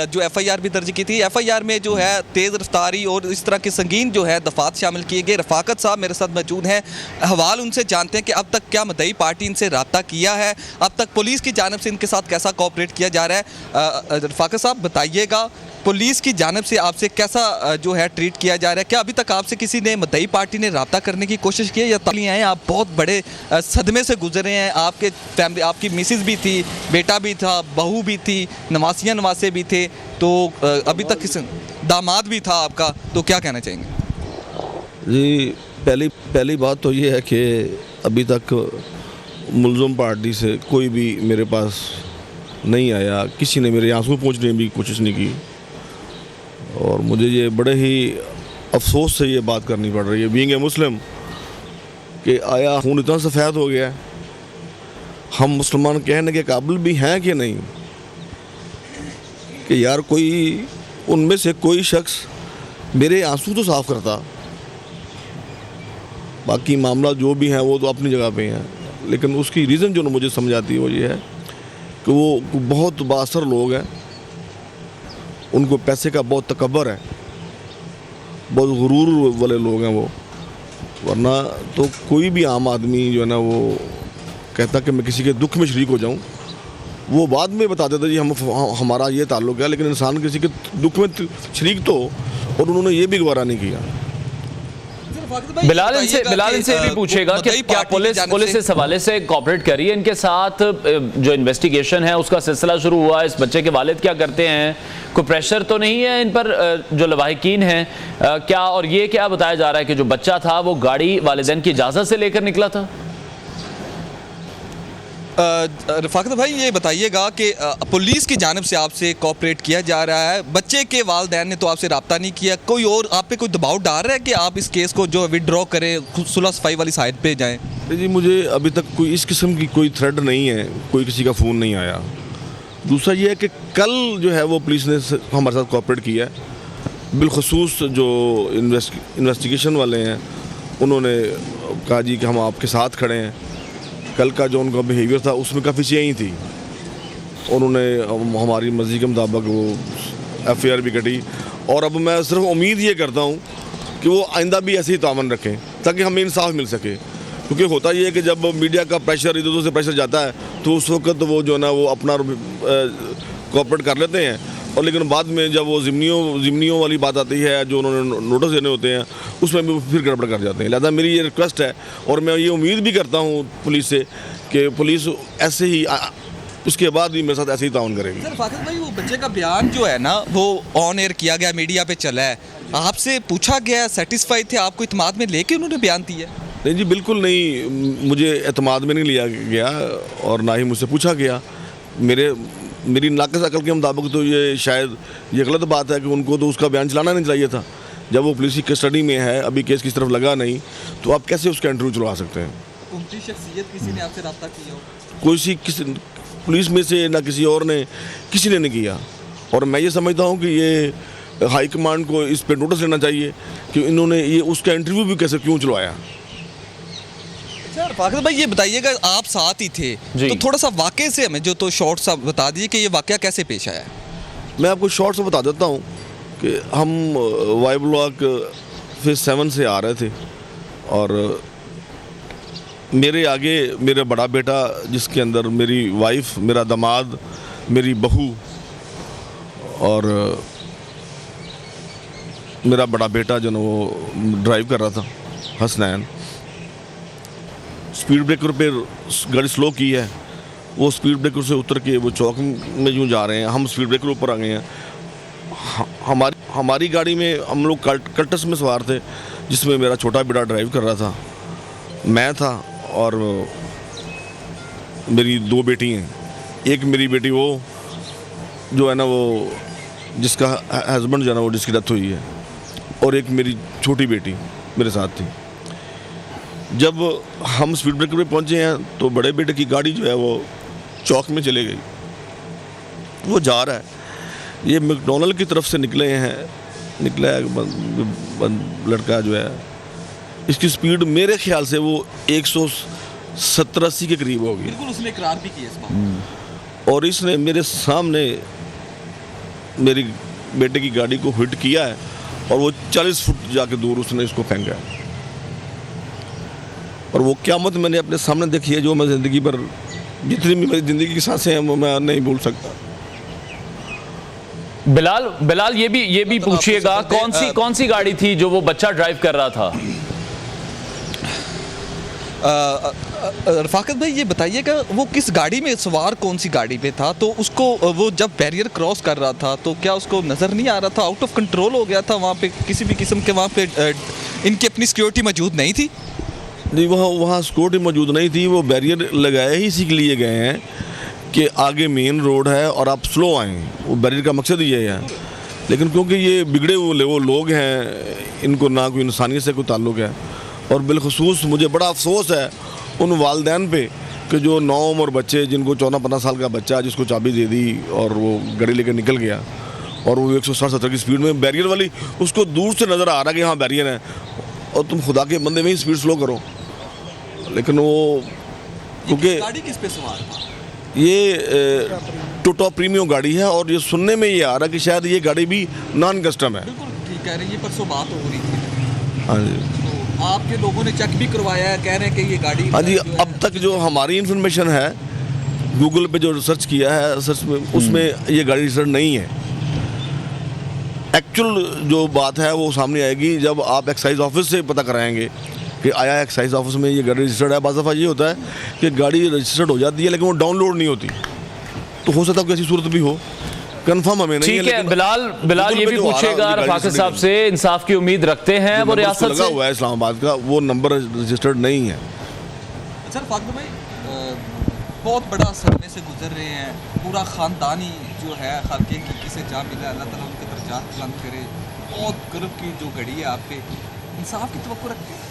जो FIR भी दर्ज की थी। FIR में जो है तेज़ रफ्तारी और इस तरह के संगीन जो है दफात शामिल किए गए। रफ़ाकत साहब मेरे साथ मौजूद हैं, हवाल उनसे जानते हैं कि अब तक क्या मदई पार्टी इनसे रब्ता किया है, अब तक पुलिस की जानिब से इनके साथ कैसा कोऑपरेट किया जा रहा है। रफ़ाकत साहब बताइएगा, पुलिस की जानिब से आपसे कैसा जो है ट्रीट किया जा रहा है? क्या अभी तक आपसे किसी ने मदई पार्टी ने रब्ता करने की कोशिश की है या तली हैं? आप बहुत बड़े सदमे से गुजरे हैं, आपके फैमिली, आपकी मिसिस भी थी, बेटा भी था, बहू भी थी, नवासियाँ नवासे भी थे, तो अभी तक किसी दामाद भी था आपका, तो क्या कहना चाहेंगे? जी, पहली बात तो ये है कि अभी तक मुलज़म पार्टी से कोई भी मेरे पास नहीं आया, किसी ने मेरे आंसू पहुंचने की कोशिश नहीं की, और मुझे ये बड़े ही अफसोस से ये बात करनी पड़ रही है बीइंग ए मुस्लिम कि आया खून इतना सफ़ेद हो गया है, हम मुसलमान कहने के काबिल भी हैं कि नहीं, कि यार कोई उनमें से कोई शख्स मेरे आंसू तो साफ़ करता। बाकी मामला जो भी हैं वो तो अपनी जगह पे हैं, लेकिन उसकी रीज़न जो मुझे समझ आती है वो ये है कि वो बहुत बासर लोग हैं, उनको पैसे का बहुत तकब्बर है, बहुत गुरूर वाले लोग हैं वो, वरना तो कोई भी आम आदमी जो है ना वो कहता कि मैं किसी के दुख में शरीक हो जाऊं, वो बाद में बता देता जी हमारा ये ताल्लुक़ है, लेकिन इंसान किसी के दुख में शरीक तो, और उन्होंने ये भी गवारा नहीं किया। बिलाल इनसे भी पूछेगा कि क्या पुलिस इस हवाले से कोऑपरेट कर रही है इनके साथ? जो इन्वेस्टिगेशन है उसका सिलसिला शुरू हुआ, इस बच्चे के वालिद क्या करते हैं, कोई प्रेशर तो नहीं है इन पर जो लवाहिकीन हैं क्या? और ये क्या बताया जा रहा है कि जो बच्चा था वो गाड़ी वालिदैन की इजाज़त से लेकर निकला था? रफ़ाकत भाई ये बताइएगा कि पुलिस की जानिब से आपसे कोऑपरेट किया जा रहा है, बच्चे के वालिदैन ने तो आपसे रब्ता नहीं किया, कोई और आप पे कोई दबाव डाल रहा है कि आप इस केस को जो विड्रॉ करें, सुलह सफाई वाली साइड पे जाएं? जी, मुझे अभी तक कोई इस किस्म की कोई थ्रेड नहीं है, कोई किसी का फ़ोन नहीं आया। दूसरा ये है कि कल जो है वो पुलिस ने हमारे साथ कोऑपरेट किया है, बिलखसूस जो इन्वेस्टिगेशन वाले हैं उन्होंने कहा जी कि हम आपके साथ खड़े हैं। कल का जो उनका बिहेवियर था उसमें काफ़ी चेंज थी, उन्होंने हमारी मर्ज़ी के मुताबिक वो FIR भी कटी, और अब मैं सिर्फ उम्मीद ये करता हूँ कि वो आइंदा भी ऐसे ही तामन रखें ताकि हमें इंसाफ मिल सके, क्योंकि होता ये है कि जब मीडिया का प्रेशर इधर उधर से प्रेशर जाता है तो उस वक्त वो जो है ना वो अपना कोऑपरेट कर लेते हैं, और लेकिन बाद में जब वो ज़िम्नियों वाली बात आती है जो उन्होंने नोटिस देने होते हैं उसमें भी फिर गड़बड़ कर जाते हैं। लिहाजा मेरी ये रिक्वेस्ट है, और मैं ये उम्मीद भी करता हूँ पुलिस से कि पुलिस ऐसे ही उसके बाद भी मेरे साथ ऐसे ही ताउन करेगी। सर फातिल भाई, वो बच्चे का बयान जो है ना वो ऑन एयर किया गया, मीडिया पे चला है, आपसे पूछा गया, सेटिस्फाइड थे, आपको इत्मीनान में लेके उन्होंने बयान दिया? नहीं जी, बिल्कुल नहीं, मुझे इत्मीनान में नहीं लिया गया और ना ही मुझसे पूछा गया। मेरी नाक़िस अकल के मुताबिक तो ये शायद ये गलत बात है कि उनको तो उसका बयान चलाना नहीं चाहिए था। जब वो पुलिस की कस्टडी में है, अभी केस किस तरफ लगा नहीं, तो आप कैसे उसका इंटरव्यू चलवा सकते हैं? उनकी शख्सियत किसी ने आपसे रब्ता किया हो? किसी पुलिस में से ना किसी और ने, किसी ने नहीं किया। और मैं ये समझता हूँ कि ये हाई कमांड को इस पर नोटिस लेना चाहिए कि इन्होंने ये उसका इंटरव्यू भी कैसे क्यों चलवाया। सर फातिल भाई ये बताइएगा, आप साथ ही थे तो थोड़ा सा वाक़े से हमें जो तो शॉर्ट सा बता दीजिए कि ये वाक़या कैसे पेश आया? मैं आपको शॉर्ट से बता देता हूँ कि हम वाई ब्लॉक फेज़ 7 से आ रहे थे, और मेरे आगे मेरा बड़ा बेटा, जिसके अंदर मेरी वाइफ, मेरा दामाद, मेरी बहू और मेरा बड़ा बेटा जो ना वो ड्राइव कर रहा था, हसनैन। स्पीड ब्रेकर पे गाड़ी स्लो की है, वो स्पीड ब्रेकर से उतर के वो चौक में यूँ जा रहे हैं, हम स्पीड ब्रेकर ऊपर आ गए हैं। हमारी गाड़ी में हम लोग कल्टस में सवार थे, जिसमें मेरा छोटा बेटा ड्राइव कर रहा था, मैं था और मेरी 2 बेटी हैं। एक मेरी बेटी वो जो है ना वो जिसका हस्बैंड जो है ना वो जिसकी डेथ हुई है, और एक मेरी छोटी बेटी मेरे साथ थी। जब हम स्पीड ब्रेकर पे पहुंचे हैं तो बड़े बेटे की गाड़ी जो है वो चौक में चले गई, वो जा रहा है, ये मैकडॉनल्ड की तरफ से निकला है लड़का जो है, इसकी स्पीड मेरे ख्याल से वो 170-80 के करीब होगी। बिल्कुल उसने इकरार भी किया इस बात। और इसने मेरे सामने मेरी बेटे की गाड़ी को हिट किया है और वो 40 फुट जाके दूर उसने इसको फेंका है। और वो क़यामत मैंने अपने सामने देखी है, जो मैं ज़िंदगी पर जितनी भी मेरी ज़िंदगी की सांसें हैं वो मैं नहीं भूल सकता। बिलाल ये भी पूछिएगा, कौन सी गाड़ी थी जो वो बच्चा ड्राइव कर रहा था? रफाकत भाई ये बताइएगा वो किस गाड़ी में सवार, कौन सी गाड़ी पे था? तो उसको वो जब बैरियर क्रॉस कर रहा था तो क्या उसको नज़र नहीं आ रहा था? आउट ऑफ कंट्रोल हो गया था वहाँ पे? किसी भी किस्म के वहाँ पे इनकी अपनी सिक्योरिटी मौजूद नहीं थी? नहीं, वहाँ सिक्योरिटी मौजूद नहीं थी। वो बैरियर लगाए ही इसी के लिए गए हैं कि आगे मेन रोड है और आप स्लो आएँ। वो बैरियर का मकसद ये है। लेकिन क्योंकि ये बिगड़े हुए वो लोग हैं, इनको ना कोई इंसानियत से कोई ताल्लुक़ है। और बिलखसूस मुझे बड़ा अफसोस है उन वालिदैन पे कि जो 9 उम्र बच्चे, जिनको 14-15 साल का बच्चा जिसको चाबी दे दी और वो गाड़ी लेकर निकल गया और वो 160-170 की स्पीड में बैरियर वाली, उसको दूर से नज़र आ रहा कि हाँ बैरियर है और तुम खुदा के बंदे में ही स्पीड स्लो करो। लेकिन वो क्योंकि गाड़ी किस पे सवार था? ये टोटो प्रीमियम गाड़ी है और ये सुनने में ये आ रहा कि शायद ये गाड़ी भी नॉन कस्टम है। बिल्कुल ठीक कह रहे हैं, ये परसों बात हो रही थी। हाँ जी, तो आपके लोगों ने चेक भी करवाया है, कह रहे हैं कि ये गाड़ी? हाँ जी, अब तक जो हमारी इन्फॉर्मेशन है, गूगल पे जो रिसर्च किया है, सर्च में उसमें ये गाड़ी रिसर्च नहीं है। एक्चुअल जो बात है वो सामने आएगी जब आप एक्साइज ऑफिस से पता कराएंगे कि आया एक्साइज ऑफिस में ये गाड़ी रजिस्टर्ड है। बाज़ दफ़ा ये होता है कि गाड़ी रजिस्टर्ड हो जाती है लेकिन वो डाउनलोड नहीं होती, तो हो सकता है ऐसी सूरत भी हो, कंफर्म हमें नहीं है। ठीक है बिलाल ये भी पूछेगा रफाकत साहब से, इंसाफ की उम्मीद रखते हैं वो रियासत लगा से? हुआ है इस्लामाबाद का, वो नंबर रजिस्टर्ड नहीं है। अच्छा रफाकत भाई बहुत बड़ा सदमे से गुजर रहे हैं, पूरा ख़ानदानी जो है खाके की से जा मिला, अल्लाह ताला उनके दर्जात बुलंद करे। बहुत गर्व की जो घड़ी है आप पे, इंसाफ की तवक्को रखते हैं?